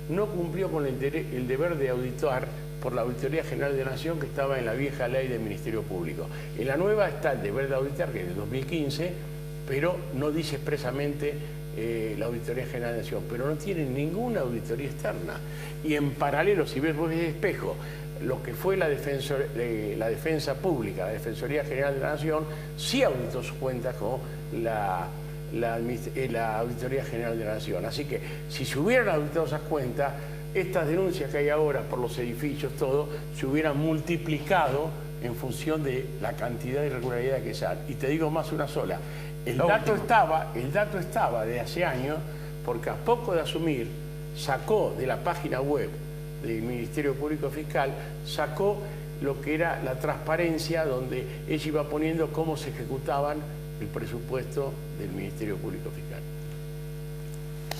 no cumplió con el deber de auditar por la Auditoría General de la Nación que estaba en la vieja ley del Ministerio Público. En la nueva está el deber de auditar, que es del 2015, pero no dice expresamente la Auditoría General de la Nación, pero no tiene ninguna auditoría externa. Y en paralelo, si ves vos ese espejo, lo que fue la Defensa Pública, la Defensoría General de la Nación, sí auditó sus cuentas con la la Auditoría General de la Nación. Así que si se hubieran auditado esas cuentas, estas denuncias que hay ahora por los edificios, todo, se hubieran multiplicado en función de la cantidad de irregularidades que salen. Y te digo más una sola. El dato estaba de hace años, porque a poco de asumir, sacó de la página web del Ministerio Público Fiscal, sacó lo que era la transparencia, donde ella iba poniendo cómo se ejecutaban el presupuesto del Ministerio Público Fiscal.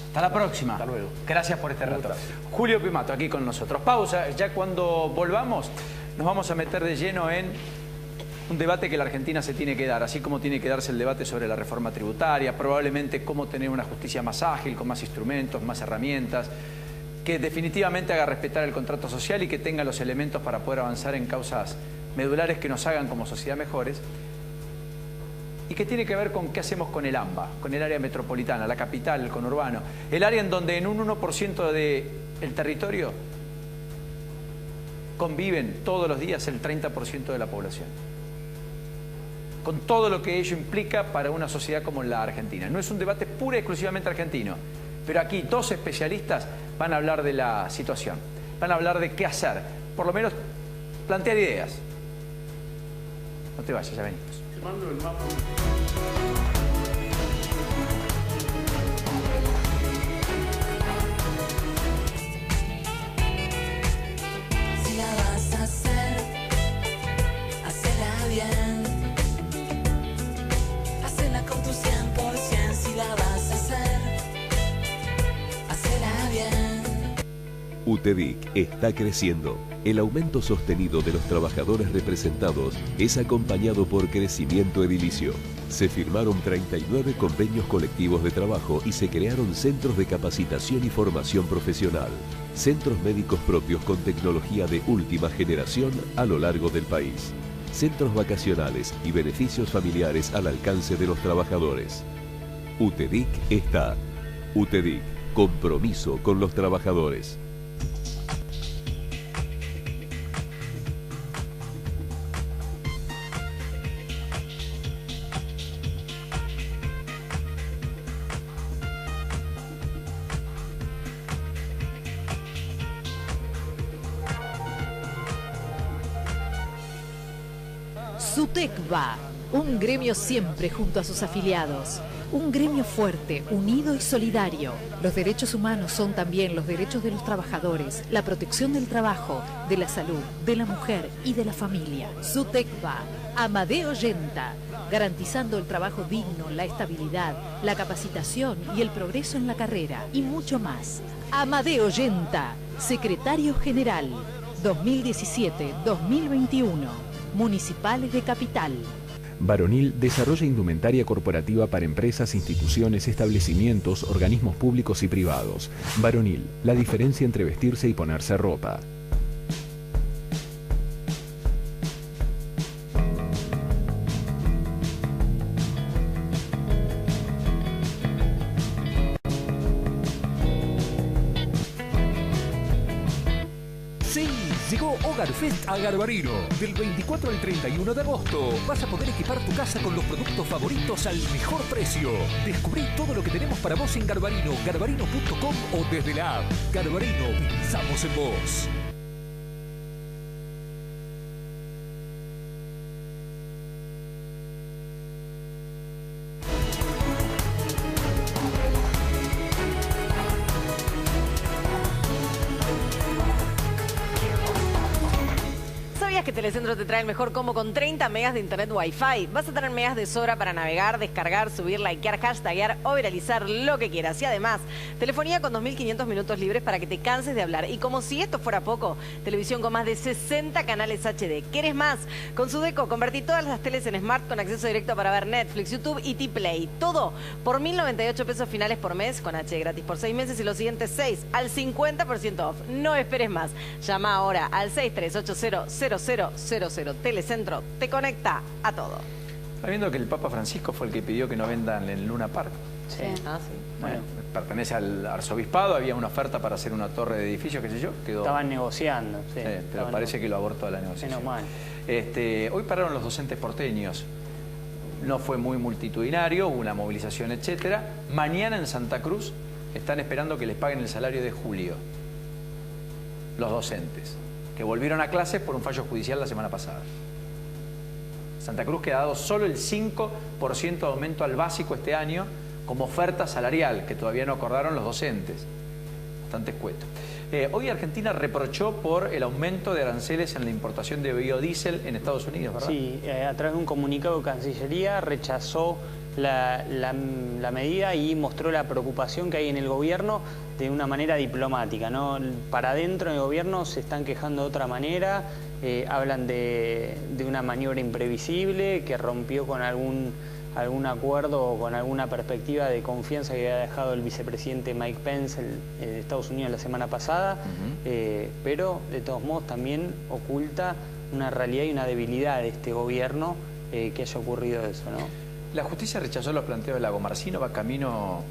Hasta la próxima. Hasta luego. Gracias por este rato. Julio Pimato aquí con nosotros. Pausa. Ya cuando volvamos nos vamos a meter de lleno en un debate que la Argentina se tiene que dar, así como tiene que darse el debate sobre la reforma tributaria, probablemente cómo tener una justicia más ágil, con más instrumentos, más herramientas, que definitivamente haga respetar el contrato social y que tenga los elementos para poder avanzar en causas medulares que nos hagan como sociedad mejores, y que tiene que ver con qué hacemos con el AMBA, con el área metropolitana, la capital, el conurbano, el área en donde en un 1% del territorio conviven todos los días el 30% de la población, con todo lo que ello implica para una sociedad como la Argentina. No es un debate pura y exclusivamente argentino, pero aquí dos especialistas van a hablar de la situación, van a hablar de qué hacer, por lo menos plantear ideas. No te vayas, ya venimos. Te mando el mapa. Si la vas a hacer, hacela bien. Hacela con tu 100%. Si la vas a hacer, hacela bien. UTEDIC está creciendo. El aumento sostenido de los trabajadores representados es acompañado por crecimiento edilicio. Se firmaron 39 convenios colectivos de trabajo y se crearon centros de capacitación y formación profesional. Centros médicos propios con tecnología de última generación a lo largo del país. Centros vacacionales y beneficios familiares al alcance de los trabajadores. UTEDIC está. UTEDIC, compromiso con los trabajadores. SUTECBA, un gremio siempre junto a sus afiliados. Un gremio fuerte, unido y solidario. Los derechos humanos son también los derechos de los trabajadores, la protección del trabajo, de la salud, de la mujer y de la familia. SUTECBA, Amadeo Yenta, garantizando el trabajo digno, la estabilidad, la capacitación y el progreso en la carrera, y mucho más. Amadeo Yenta, secretario general, 2017-2021. Municipales de Capital. Varonil desarrolla indumentaria corporativa para empresas, instituciones, establecimientos, organismos públicos y privados. Varonil, la diferencia entre vestirse y ponerse ropa. Llegó Hogar Fest a Garbarino. Del 24 al 31 de agosto vas a poder equipar tu casa con los productos favoritos al mejor precio. Descubrí todo lo que tenemos para vos en Garbarino, garbarino.com o desde la app. Garbarino, pensamos en vos. Que Telecentro te trae el mejor combo con 30 megas de internet Wi-Fi. Vas a tener megas de sobra para navegar, descargar, subir, likear, hashtaguear o viralizar lo que quieras. Y además, telefonía con 2.500 minutos libres para que te canses de hablar. Y como si esto fuera poco, televisión con más de 60 canales HD. ¿Quieres más? Con Sudeco convertí todas las teles en Smart con acceso directo para ver Netflix, YouTube y T-Play. Todo por 1.098 pesos finales por mes, con HD gratis por 6 meses y los siguientes 6 al 50% off. No esperes más. Llama ahora al 63800000. Telecentro te conecta a todo. Está viendo que el Papa Francisco fue el que pidió que no vendan en Luna Park. Sí. Ah, sí. Bueno, pertenece al arzobispado, había una oferta para hacer una torre de edificio, qué sé yo. Estaban negociando. Sí, pero parece que lo abortó la negociación. Menos mal. Hoy pararon los docentes porteños. no fue muy multitudinario, hubo una movilización, etcétera. Mañana en Santa Cruz están esperando que les paguen el salario de julio los docentes, que volvieron a clases por un fallo judicial la semana pasada. Santa Cruz que ha dado solo el 5% de aumento al básico este año como oferta salarial, que todavía no acordaron los docentes. Bastante escueto. Hoy Argentina reprochó por el aumento de aranceles en la importación de biodiesel en Estados Unidos, ¿verdad? Sí, a través de un comunicado de Cancillería rechazó la medida y mostró la preocupación que hay en el gobierno de una manera diplomática, ¿no? Para adentro del gobierno se están quejando de otra manera, hablan de una maniobra imprevisible que rompió con algún acuerdo o con alguna perspectiva de confianza que había dejado el vicepresidente Mike Pence de Estados Unidos la semana pasada, pero de todos modos también oculta una realidad y una debilidad de este gobierno que haya ocurrido eso, ¿no? La justicia rechazó los planteos de Lagomarsino, va camino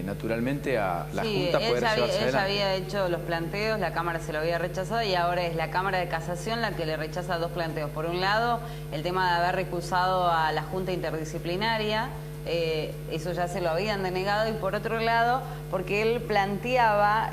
naturalmente a la Junta poder llevarse adelante. Ella había hecho los planteos, la Cámara se lo había rechazado y ahora es la Cámara de Casación la que le rechaza dos planteos. Por un lado, el tema de haber recusado a la Junta Interdisciplinaria, eso ya se lo habían denegado, y por otro lado, porque él planteaba,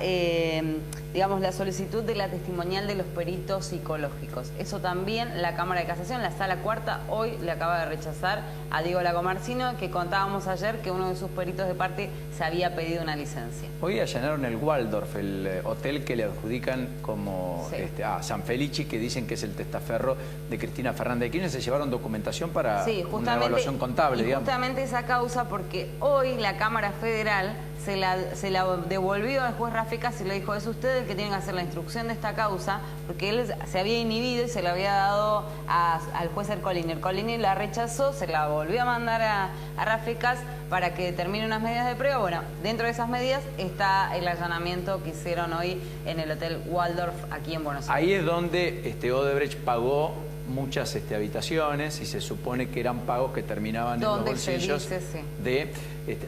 digamos, la solicitud de la testimonial de los peritos psicológicos. Eso también la Cámara de Casación, la Sala Cuarta, hoy le acaba de rechazar a Diego Lagomarsino, que contábamos ayer que uno de sus peritos de parte se había pedido una licencia. Hoy allanaron el Waldorf, el hotel que le adjudican como a San Felici, que dicen que es el testaferro de Cristina Fernández de Kirchner. Se llevaron documentación para una evaluación contable, digamos. Justamente esa causa, porque hoy la Cámara Federal se la devolvió al juez Rafecas y le dijo: es usted el que tiene que hacer la instrucción de esta causa, porque él se había inhibido y se la había dado al juez Ercolini. Ercolini la rechazó, se la volvió a mandar a Rafecas para que determine unas medidas de prueba. Bueno, dentro de esas medidas está el allanamiento que hicieron hoy en el Hotel Waldorf aquí en Buenos Aires. Ahí es donde Odebrecht pagó muchas habitaciones y se supone que eran pagos que terminaban en los bolsillos de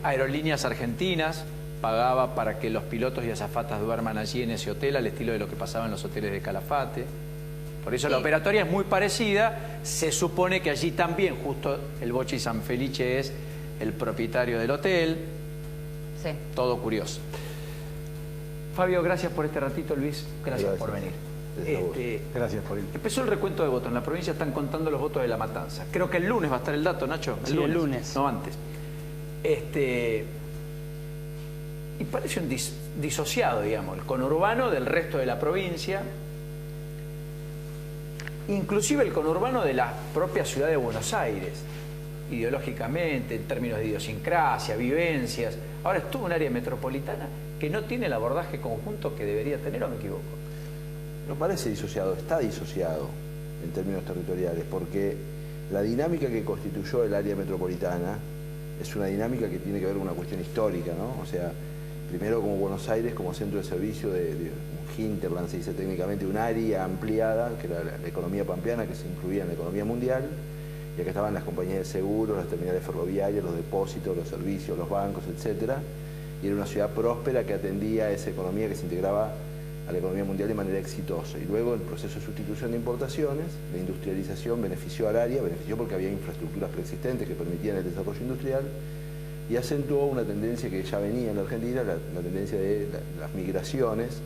Aerolíneas Argentinas. Pagaba para que los pilotos y azafatas duerman allí en ese hotel, al estilo de lo que pasaba en los hoteles de Calafate. Por eso la operatoria es muy parecida. Se supone que allí también, justo el Bochi San Felice es el propietario del hotel. Sí. Todo curioso. Fabio, gracias por este ratito. Luis, gracias por venir. Gracias por ir. Empezó el recuento de votos. En la provincia están contando los votos de La Matanza. Creo que el lunes va a estar el dato, Nacho. Sí, el lunes. No antes. Y parece un disociado, digamos, el conurbano del resto de la provincia. Inclusive el conurbano de la propia ciudad de Buenos Aires. Ideológicamente, en términos de idiosincrasia, vivencias. Ahora es todo un área metropolitana que no tiene el abordaje conjunto que debería tener, ¿o me equivoco? No parece disociado, está disociado en términos territoriales, porque la dinámica que constituyó el área metropolitana es una dinámica que tiene que ver con una cuestión histórica, ¿no? O sea, primero como Buenos Aires, como centro de servicio de un hinterland, se dice técnicamente, un área ampliada, que era la economía pampeana, que se incluía en la economía mundial, y acá estaban las compañías de seguros, las terminales ferroviarias, los depósitos, los servicios, los bancos, etcétera, y era una ciudad próspera que atendía a esa economía que se integraba a la economía mundial de manera exitosa. Y luego el proceso de sustitución de importaciones, la industrialización benefició al área, benefició porque había infraestructuras preexistentes que permitían el desarrollo industrial, y acentuó una tendencia que ya venía en la Argentina, la tendencia de las migraciones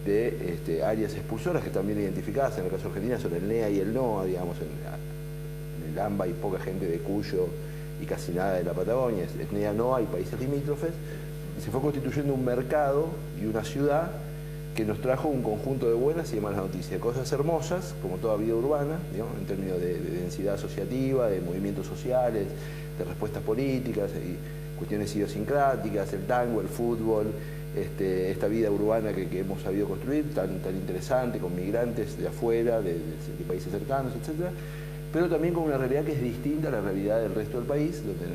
de áreas expulsoras, que también identificadas en el caso de Argentina son el NEA y el NOA, digamos, en el AMBA hay poca gente de Cuyo y casi nada de la Patagonia, es NEA, NOA y países limítrofes, y se fue constituyendo un mercado y una ciudad que nos trajo un conjunto de buenas y de malas noticias, cosas hermosas, como toda vida urbana, digamos, en términos de densidad asociativa, de movimientos sociales, de respuestas políticas y cuestiones idiosincráticas, el tango, el fútbol, esta vida urbana que hemos sabido construir, tan interesante, con migrantes de afuera, de países cercanos, etc. Pero también con una realidad que es distinta a la realidad del resto del país, donde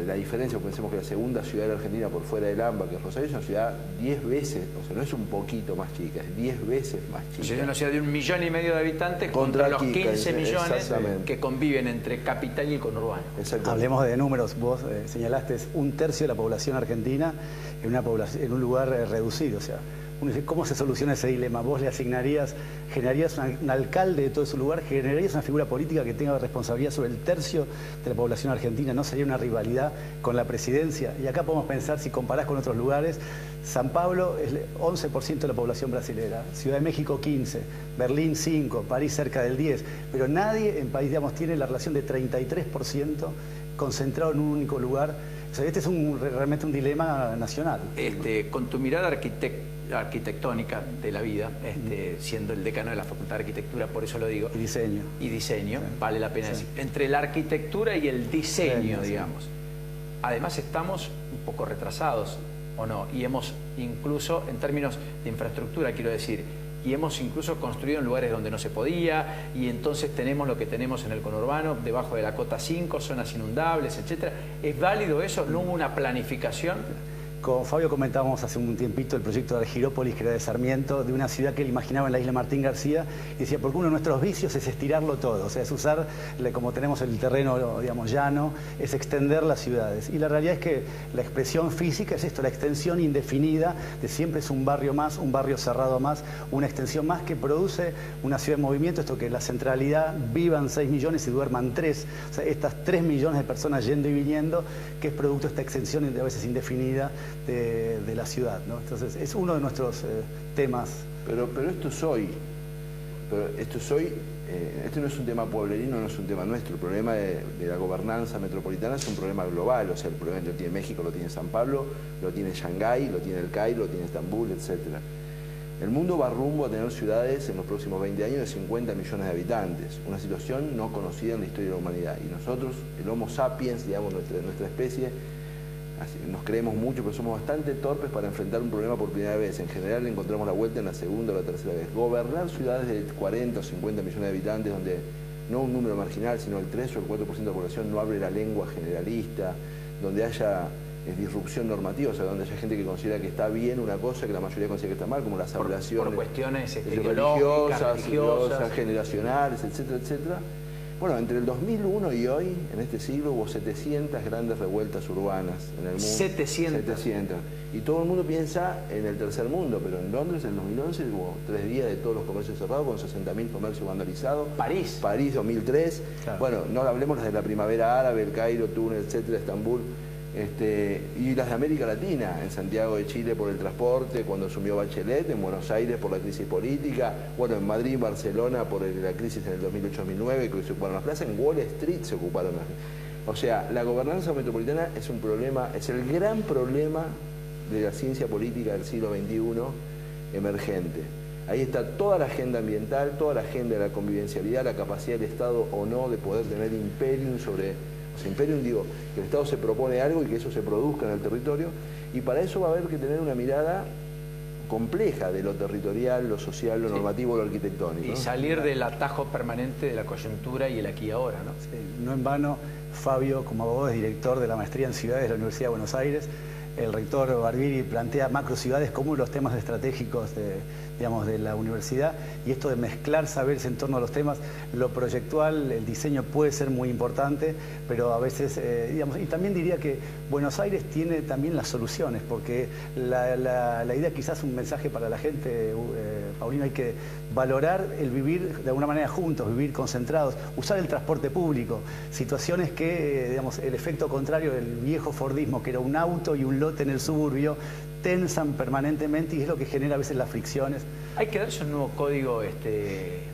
la diferencia, pensemos que la segunda ciudad de la Argentina por fuera del AMBA, que es Rosario, es una ciudad 10 veces, o sea, no es un poquito más chica, es 10 veces más chica. Es una ciudad de 1,5 millones de habitantes contra los 15 millones que conviven entre capital y el conurbano. Hablemos de números. Vos señalaste, es 1/3 de la población argentina en un lugar reducido, o sea, uno dice, ¿cómo se soluciona ese dilema? Vos le asignarías, generarías un alcalde de todo ese lugar, generarías una figura política que tenga responsabilidad sobre el tercio de la población argentina, ¿no sería una rivalidad con la presidencia? Y acá podemos pensar, si comparás con otros lugares, San Pablo es 11% de la población brasilera, Ciudad de México 15%, Berlín 5%, París cerca del 10%, pero nadie en país, digamos, tiene la relación de 33% concentrado en un único lugar. O sea, este es realmente un dilema nacional. Con tu mirada arquitectónica de la vida, siendo el decano de la Facultad de Arquitectura, por eso lo digo. Y diseño. Y diseño, Sí. vale la pena Sí. decir. Entre la arquitectura y el diseño, Sí, sí. digamos. Además estamos un poco retrasados, ¿o no? Y hemos incluso, en términos de infraestructura, quiero decir, y hemos incluso construido en lugares donde no se podía, y entonces tenemos lo que tenemos en el conurbano, debajo de la cota 5, zonas inundables, etcétera. ¿Es válido eso? ¿No hubo una planificación? Con Fabio comentábamos hace un tiempito el proyecto de Argirópolis, que era de Sarmiento, de una ciudad que él imaginaba en la isla Martín García, y decía, porque uno de nuestros vicios es estirarlo todo, o sea, es usar, como tenemos el terreno, digamos, llano, es extender las ciudades. Y la realidad es que la expresión física es esto, la extensión indefinida de siempre es un barrio más, un barrio cerrado más, una extensión más que produce una ciudad en movimiento, esto que la centralidad vivan 6 millones y duerman 3, o sea, estas 3 millones de personas yendo y viniendo, que es producto de esta extensión a veces indefinida de la ciudad, ¿no? Entonces es uno de nuestros temas. Pero esto es hoy. Este no es un tema pueblerino, no es un tema nuestro. El problema de la gobernanza metropolitana es un problema global. O sea, el problema lo tiene México, lo tiene San Pablo, lo tiene Shanghái, lo tiene el Cairo, lo tiene Estambul, etc. El mundo va rumbo a tener ciudades en los próximos 20 años de 50 millones de habitantes. Una situación no conocida en la historia de la humanidad. Y nosotros, el Homo sapiens, digamos, nuestra especie, nos creemos mucho, pero somos bastante torpes para enfrentar un problema por primera vez. En general encontramos la vuelta en la segunda o la tercera vez. Gobernar ciudades de 40 o 50 millones de habitantes, donde no un número marginal, sino el 3 o el 4% de la población no hable la lengua generalista, donde haya disrupción normativa, o sea, donde haya gente que considera que está bien una cosa que la mayoría considera que está mal, como las ablaciones por cuestiones religiosas, generacionales, etcétera, etcétera. Bueno, entre el 2001 y hoy, en este siglo, hubo 700 grandes revueltas urbanas en el mundo. 700. Y todo el mundo piensa en el tercer mundo, pero en Londres en el 2011 hubo 3 días de todos los comercios cerrados, con 60.000 comercios vandalizados. París 2003. Claro. Bueno, no hablemos las de la primavera árabe, el Cairo, Túnez, etcétera, Estambul. Y las de América Latina, en Santiago de Chile por el transporte, cuando asumió Bachelet, en Buenos Aires por la crisis política, bueno, en Madrid y Barcelona por la crisis en el 2008-2009, que se ocuparon las plazas, en Wall Street se ocuparon las... O sea, la gobernanza metropolitana es un problema, es el gran problema de la ciencia política del siglo XXI emergente. Ahí está toda la agenda ambiental, toda la agenda de la convivencialidad, la capacidad del Estado o no de poder tener imperium sobre... Imperium, digo, que el Estado se propone algo y que eso se produzca en el territorio, y para eso va a haber que tener una mirada compleja de lo territorial, lo social, lo normativo, lo arquitectónico. Y salir del atajo permanente de la coyuntura y el aquí y ahora, ¿no? Sí, no en vano, Fabio, como abogado, es director de la maestría en ciudades de la Universidad de Buenos Aires. El rector Barbieri plantea macrociudades como uno de los temas estratégicos de la universidad, y esto de mezclar saberes en torno a los temas, lo proyectual, el diseño puede ser muy importante, pero a veces, y también diría que Buenos Aires tiene también las soluciones, porque la idea, quizás un mensaje para la gente, Paulino, hay que valorar el vivir de alguna manera juntos, vivir concentrados, usar el transporte público, situaciones que, el efecto contrario del viejo fordismo, que era un auto y un lote en el suburbio, tensan permanentemente y es lo que genera a veces las fricciones. ¿Hay que darse un nuevo código de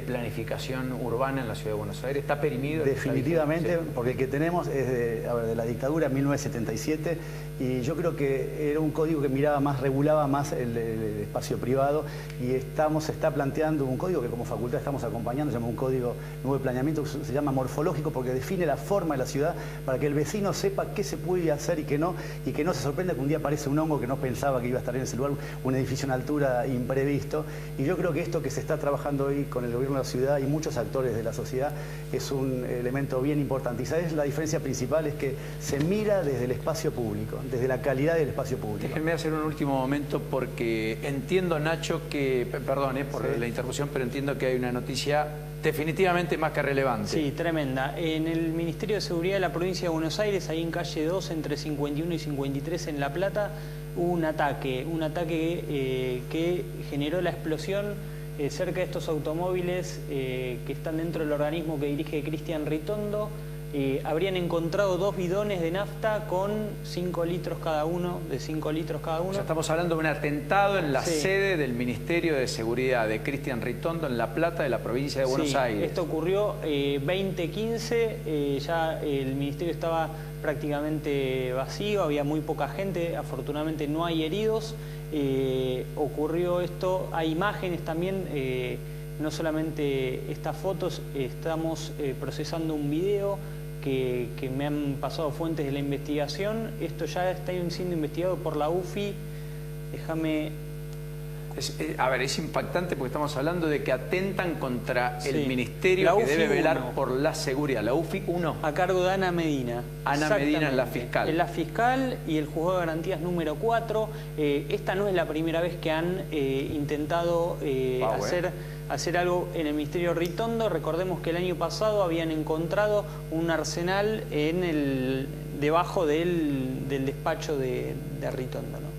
planificación urbana en la Ciudad de Buenos Aires? ¿Está perimido? Definitivamente, porque el que tenemos es de la dictadura 1977, y yo creo que era un código que regulaba más el espacio privado, y se está planteando un código que como facultad estamos acompañando, se llama un código nuevo de planeamiento, se llama morfológico, porque define la forma de la ciudad para que el vecino sepa qué se puede hacer y que no se sorprenda que un día aparece un hongo que no pensaba que iba a estar en ese lugar, un edificio en altura imprevisto. Y yo creo que esto que se está trabajando hoy con el gobierno de la ciudad y muchos actores de la sociedad es un elemento bien importante. Y ¿sabes? La diferencia principal es que se mira desde el espacio público, desde la calidad del espacio público. Déjenme hacer un último momento porque entiendo, Nacho, que, perdón por la interrupción, pero entiendo que hay una noticia definitivamente más que relevante. Sí, tremenda. En el Ministerio de Seguridad de la Provincia de Buenos Aires, ahí en calle 2, entre 51 y 53 en La Plata, hubo un ataque que generó la explosión cerca de estos automóviles que están dentro del organismo que dirige Cristian Ritondo. Habrían encontrado 2 bidones de nafta con 5 litros cada uno, de 5 litros cada uno. O sea, estamos hablando de un atentado en la sede del Ministerio de Seguridad de Cristian Ritondo en La Plata, de la provincia de Buenos Aires. Esto ocurrió 2015, ya el ministerio estaba prácticamente vacío, había muy poca gente, afortunadamente no hay heridos. Ocurrió esto, hay imágenes también, no solamente estas fotos, estamos procesando un video que me han pasado fuentes de la investigación. Esto ya está siendo investigado por la UFI. Déjame... A ver, es impactante porque estamos hablando de que atentan contra el ministerio que debe velar por la seguridad. La UFI 1. A cargo de Ana Medina. Ana Medina es la fiscal. Es la fiscal y el juzgado de garantías número 4. Esta no es la primera vez que han intentado hacer algo en el Ministerio Ritondo. Recordemos que el año pasado habían encontrado un arsenal debajo del despacho de Ritondo, ¿no?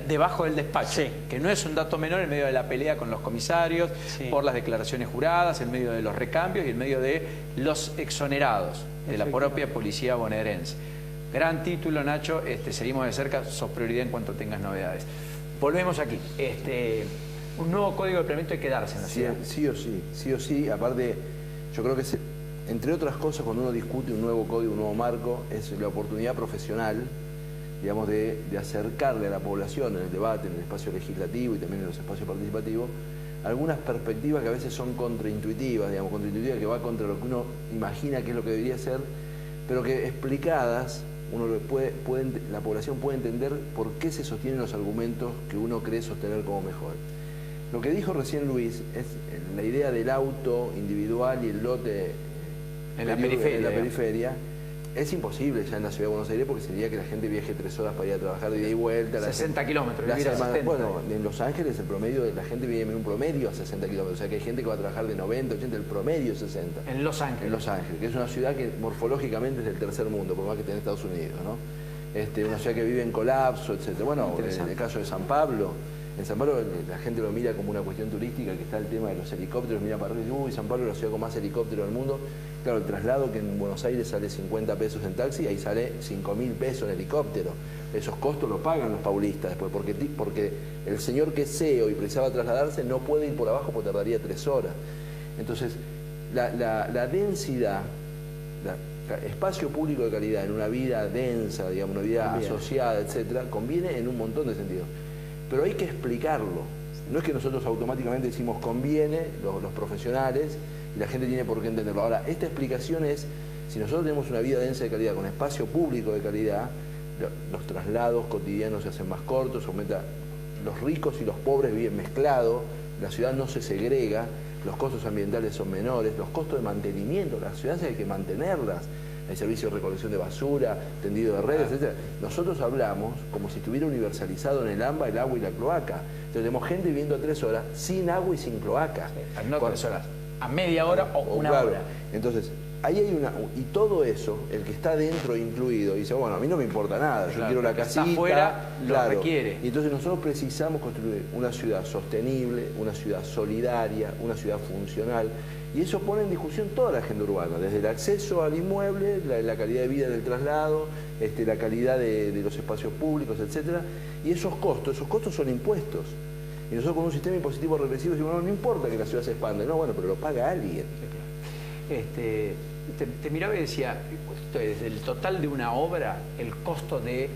Debajo del despacho, que no es un dato menor en medio de la pelea con los comisarios, por las declaraciones juradas, en medio de los recambios y en medio de los exonerados de la propia policía bonaerense. Gran título, Nacho, seguimos de cerca, sos prioridad en cuanto tengas novedades. Volvemos aquí. Un nuevo código de planeamiento hay que darse en la ciudad. Sí o sí. Aparte, yo creo que entre otras cosas, cuando uno discute un nuevo código, un nuevo marco, es la oportunidad profesional, digamos, de acercarle a la población en el debate, en el espacio legislativo y también en los espacios participativos, algunas perspectivas que a veces son contraintuitivas, que va contra lo que uno imagina que es lo que debería ser, pero que explicadas, la población puede entender por qué se sostienen los argumentos que uno cree sostener como mejor. Lo que dijo recién Luis es la idea del auto individual y el lote en la periferia. Es imposible ya en la Ciudad de Buenos Aires porque sería que la gente viaje 3 horas para ir a trabajar de ida y vuelta. 60 kilómetros. Bueno, en Los Ángeles el promedio de la gente vive en un promedio a 60 kilómetros. O sea que hay gente que va a trabajar de 90, 80, el promedio es 60. En Los Ángeles. En Los Ángeles, que es una ciudad que morfológicamente es del tercer mundo, por más que esté en Estados Unidos, ¿no? Una ciudad que vive en colapso, etc. Bueno, en el caso de San Pablo, en San Pablo la gente lo mira como una cuestión turística, que está el tema de los helicópteros, mira para arriba y dice, uy, San Pablo es la ciudad con más helicópteros del mundo. Claro, el traslado que en Buenos Aires sale 50 pesos en taxi, ahí sale 5.000 pesos en helicóptero. Esos costos los pagan los paulistas después, porque el señor que es CEO y precisaba trasladarse no puede ir por abajo porque tardaría 3 horas. Entonces, la densidad, espacio público de calidad en una vida densa, digamos, una vida asociada, etcétera, conviene en un montón de sentidos. Pero hay que explicarlo. No es que nosotros automáticamente decimos conviene, los profesionales, y la gente tiene por qué entenderlo. Ahora, esta explicación es, si nosotros tenemos una vida densa de calidad, con espacio público de calidad, los traslados cotidianos se hacen más cortos, los ricos y los pobres viven mezclados, la ciudad no se segrega, los costos ambientales son menores, los costos de mantenimiento, las ciudades hay que mantenerlas, hay servicio de recolección de basura, tendido de redes, etc. Nosotros hablamos como si estuviera universalizado en el AMBA el agua y la cloaca. Entonces tenemos gente viviendo 3 horas sin agua y sin cloaca. No 3 horas, a media hora o una hora. Entonces, ahí hay y todo eso, el que está dentro incluido, dice, bueno, a mí no me importa nada, yo quiero la casita. Está afuera, lo requiere. Y entonces nosotros precisamos construir una ciudad sostenible, una ciudad solidaria, una ciudad funcional. Y eso pone en discusión toda la agenda urbana, desde el acceso al inmueble, la calidad de vida del traslado, la calidad de los espacios públicos, etcétera. Y esos costos son impuestos. Y nosotros con un sistema impositivo regresivo decimos, no importa que la ciudad se expanda, no, bueno, pero lo paga alguien. Te miraba y decía, desde el total de una obra, el costo de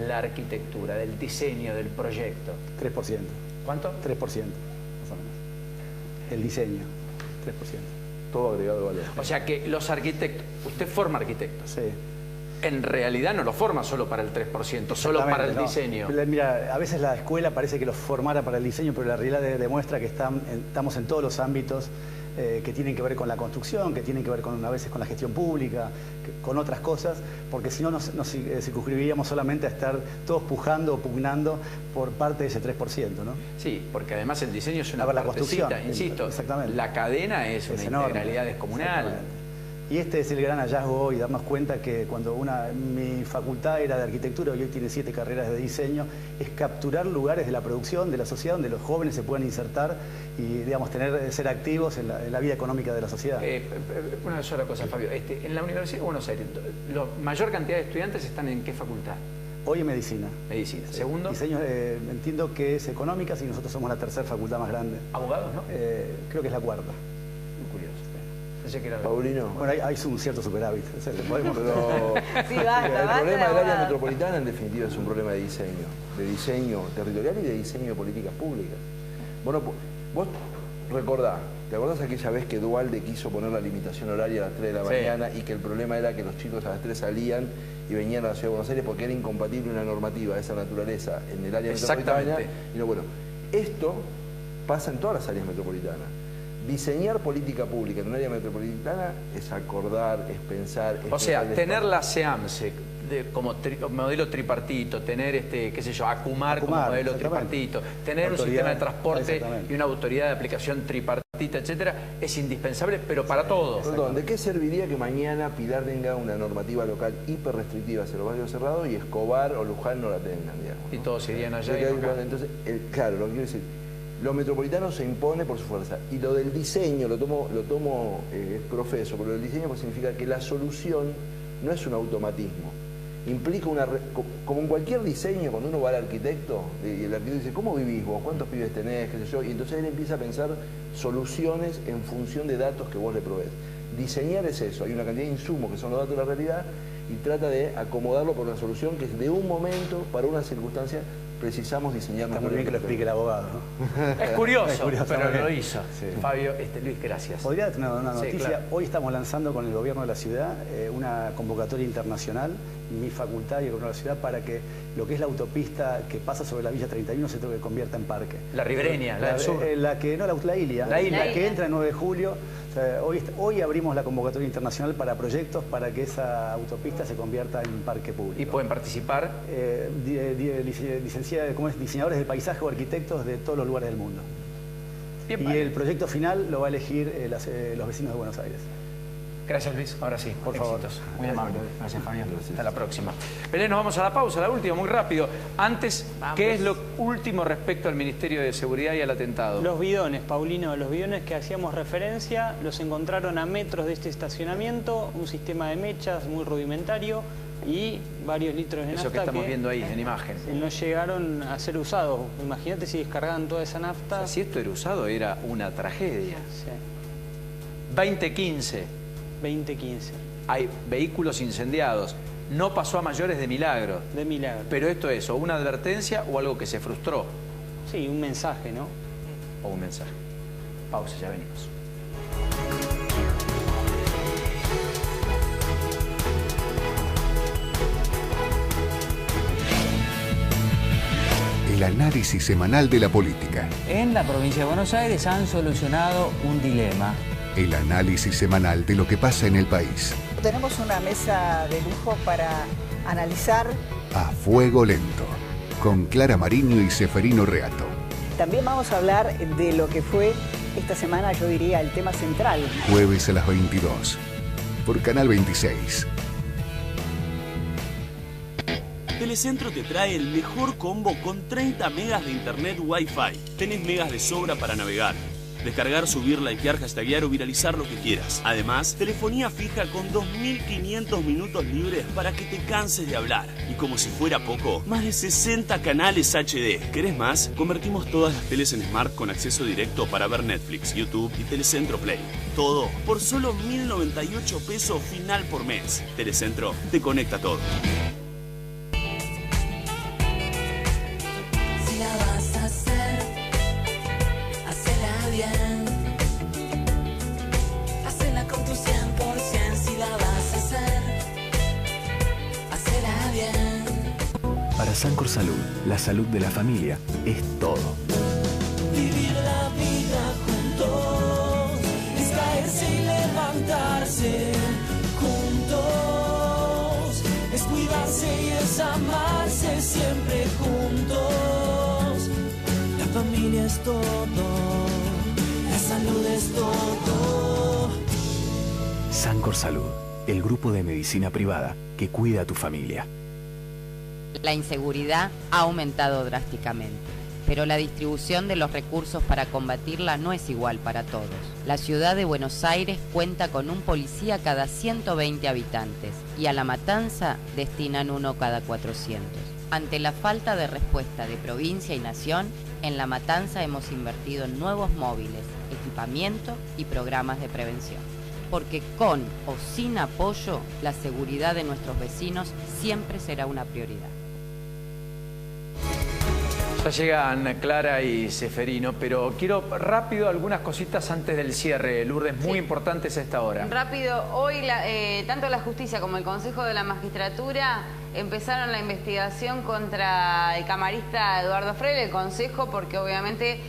la arquitectura, del diseño, del proyecto. 3%. ¿Cuánto? 3%, más o menos. El diseño. 3%. Todo agregado de valor. O sea que los arquitectos, usted forma arquitectos. Sí. En realidad no lo forma solo para el 3%, solo para el diseño. Mira, a veces la escuela parece que los formara para el diseño, pero la realidad demuestra que estamos en todos los ámbitos que tienen que ver con la construcción, que tienen que ver a veces con la gestión pública, con otras cosas, porque si no nos circunscribiríamos solamente a estar todos pujando o pugnando por parte de ese 3%, ¿no? Sí, porque además el diseño es una la construcción, insisto, exactamente. La cadena es una integralidad descomunal. Y este es el gran hallazgo hoy, darnos cuenta que cuando mi facultad era de arquitectura y hoy tiene 7 carreras de diseño, es capturar lugares de la producción, de la sociedad, donde los jóvenes se puedan insertar y, digamos, ser activos en la vida económica de la sociedad. Una sola cosa, Fabio. En la Universidad de Buenos Aires, ¿la mayor cantidad de estudiantes están en qué facultad? Hoy en medicina. Medicina. Sí. ¿Segundo? Diseño, entiendo que es económicas y nosotros somos la tercera facultad más grande. ¿Abogados, no? Creo que es la cuarta. Muy curioso. Pensé que era... Paulino. Bueno, hay un cierto superávit. O sea, podemos... Pero... Sí, basta, el problema del área abogado. metropolitana, en definitiva, es un problema de diseño territorial y de diseño de políticas públicas. Bueno, vos recordá, ¿te acordás aquella vez que Dualde quiso poner la limitación horaria a las 3 de la mañana y que el problema era que los chicos a las 3 salían y venían a la Ciudad de Buenos Aires porque era incompatible una normativa de esa naturaleza en el área metropolitana? Y no, bueno, esto pasa en todas las áreas metropolitanas. Diseñar política pública en un área metropolitana es acordar, es pensar... O sea, tener la SEAMSE como modelo tripartito, tener, qué sé yo, Acumar como modelo tripartito, tener un sistema de transporte y una autoridad de aplicación tripartita, etcétera, es indispensable, pero para todos. Perdón, ¿de qué serviría que mañana Pilar tenga una normativa local hiper restrictiva hacia los barrios cerrados y Escobar o Luján no la tengan, digamos, ¿no? Y todos irían allá. Entonces, claro, lo que quiero decir... Lo metropolitano se impone por su fuerza. Y lo del diseño, lo tomo profeso, pero el diseño pues significa que la solución no es un automatismo. Implica como en cualquier diseño, cuando uno va al arquitecto, y el arquitecto dice, ¿cómo vivís vos? ¿Cuántos pibes tenés? ¿Qué sé yo? Y entonces él empieza a pensar soluciones en función de datos que vos le provees. Diseñar es eso, hay una cantidad de insumos que son los datos de la realidad y trata de acomodarlo por una solución que es de un momento, para una circunstancia, precisamos diseñar. Está muy bien que lo explique el abogado, ¿no? Es curioso, es curioso, pero lo hizo. Sí. Fabio, Luis, gracias. Podría tener una noticia. Sí, claro. Hoy estamos lanzando con el gobierno de la ciudad una convocatoria internacional, mi facultad y el gobierno de la ciudad, para que lo que es la autopista que pasa sobre la Villa 31 se convierta en parque. La ribereña, la del sur. La Ilia. La que entra el 9 de julio. O sea, hoy abrimos la convocatoria internacional para proyectos para que esa autopista se convierta en parque público. ¿Y pueden participar? Diseñadores de paisaje o arquitectos de todos los lugares del mundo. Bien, y el proyecto final lo va a elegir los vecinos de Buenos Aires. Gracias, Luis. Ahora sí, por favor. Muy amable. Gracias, Fabián. Hasta la próxima. Belén, nos vamos a la pausa, la última, muy rápido. Antes, ¿qué es lo último respecto al Ministerio de Seguridad y al atentado? Los bidones, Paulino, los bidones que hacíamos referencia, los encontraron a metros de este estacionamiento, un sistema de mechas muy rudimentario y varios litros de nafta. Eso que estamos viendo ahí en imagen. No llegaron a ser usados. Imagínate si descargaban toda esa nafta. O sea, si esto era usado, era una tragedia. Sí. 2015. Hay vehículos incendiados. No pasó a mayores de milagro. De milagro. Pero esto es o una advertencia o algo que se frustró. Sí, un mensaje, ¿no? O un mensaje. Pausa, ya venimos. El análisis semanal de la política. En la provincia de Buenos Aires han solucionado un dilema. El análisis semanal de lo que pasa en el país. Tenemos una mesa de lujo para analizar A Fuego Lento, con Clara Mariño y Seferino Reato. También vamos a hablar de lo que fue esta semana, yo diría, el tema central. Jueves a las 22, por Canal 26. Telecentro te trae el mejor combo con 30 megas de internet Wi-Fi. Tenés megas de sobra para navegar, descargar, subir, likear, hashtaguear o viralizar lo que quieras. Además, telefonía fija con 2.500 minutos libres para que te canses de hablar. Y como si fuera poco, más de 60 canales HD. ¿Querés más? Convertimos todas las teles en Smart con acceso directo para ver Netflix, YouTube y Telecentro Play. Todo por solo 1.098 pesos final por mes. Telecentro te conecta todo. Si la vas a hacer, hacela bien. Hacela con tu 100%. Si la vas a hacer, hacela bien. Para Sancor Salud, la salud de la familia es todo. Vivir la vida juntos es familia es todo, la salud es todo. Sancor Salud, el grupo de medicina privada que cuida a tu familia. La inseguridad ha aumentado drásticamente, pero la distribución de los recursos para combatirla no es igual para todos. La ciudad de Buenos Aires cuenta con un policía cada 120 habitantes y a La Matanza destinan uno cada 400. Ante la falta de respuesta de provincia y nación, en La Matanza hemos invertido en nuevos móviles, equipamiento y programas de prevención. Porque con o sin apoyo, la seguridad de nuestros vecinos siempre será una prioridad. Ya llegan Clara y Seferino, pero quiero rápido algunas cositas antes del cierre, Lourdes, muy importantes a esta hora. Rápido, hoy tanto la justicia como el Consejo de la Magistratura empezaron la investigación contra el camarista Eduardo Freire, el Consejo, porque obviamente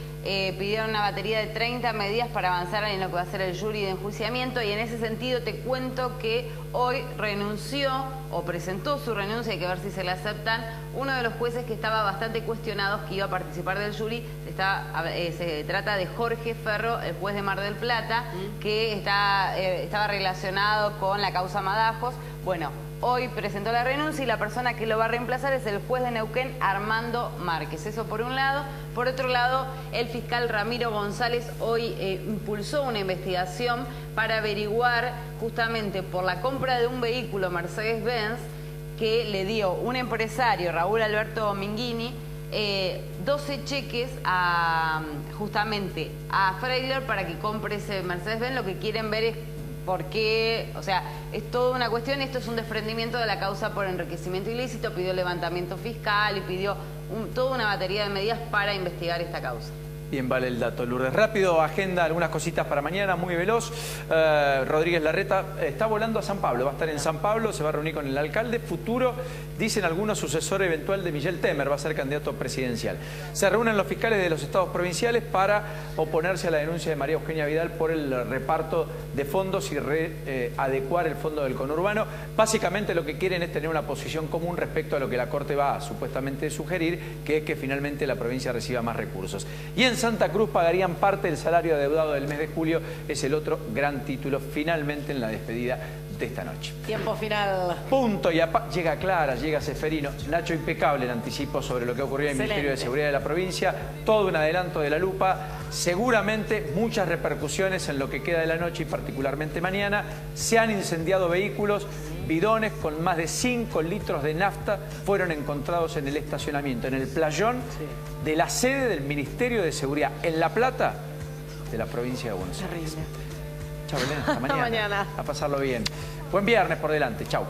pidieron una batería de 30 medidas para avanzar en lo que va a ser el jury de enjuiciamiento, y en ese sentido te cuento que hoy renunció o presentó su renuncia, hay que ver si se la aceptan, uno de los jueces que estaba bastante cuestionado que iba a participar del jury. Se trata de Jorge Ferro, el juez de Mar del Plata, que estaba relacionado con la causa Madajos. Bueno, hoy presentó la renuncia y la persona que lo va a reemplazar es el juez de Neuquén, Armando Márquez. Eso por un lado. Por otro lado, el fiscal Ramiro González hoy impulsó una investigación para averiguar justamente por la compra de un vehículo Mercedes-Benz que le dio un empresario, Raúl Alberto Minghini, 12 cheques justamente a Freiler para que compre ese Mercedes-Benz. Lo que quieren ver es por qué, o sea, es toda una cuestión. Esto es un desprendimiento de la causa por enriquecimiento ilícito, pidió levantamiento fiscal y pidió toda una batería de medidas para investigar esta causa. Bien, vale el dato, Lourdes. Rápido, agenda, algunas cositas para mañana, muy veloz. Rodríguez Larreta está volando a San Pablo, va a estar en San Pablo, se va a reunir con el alcalde. Futuro, dicen algunos, sucesor eventual de Michel Temer, va a ser candidato presidencial. Se reúnen los fiscales de los estados provinciales para oponerse a la denuncia de María Eugenia Vidal por el reparto de fondos y adecuar el fondo del conurbano. Básicamente lo que quieren es tener una posición común respecto a lo que la Corte va a supuestamente sugerir, que es que finalmente la provincia reciba más recursos. Y en Santa Cruz pagarían parte del salario adeudado del mes de julio, es el otro gran título finalmente en la despedida de esta noche. Tiempo final. Punto y llega Clara, llega Seferino. Nacho, impecable el anticipo sobre lo que ocurrió en el Ministerio de Seguridad de la provincia. Todo un adelanto de la lupa. Seguramente muchas repercusiones en lo que queda de la noche y particularmente mañana. Se han incendiado vehículos. Bidones con más de 5 litros de nafta fueron encontrados en el estacionamiento, en el playón de la sede del Ministerio de Seguridad en La Plata de la provincia de Buenos Aires. Chao, Belén, hasta mañana. Hasta mañana. A pasarlo bien. Buen viernes por delante. Chao.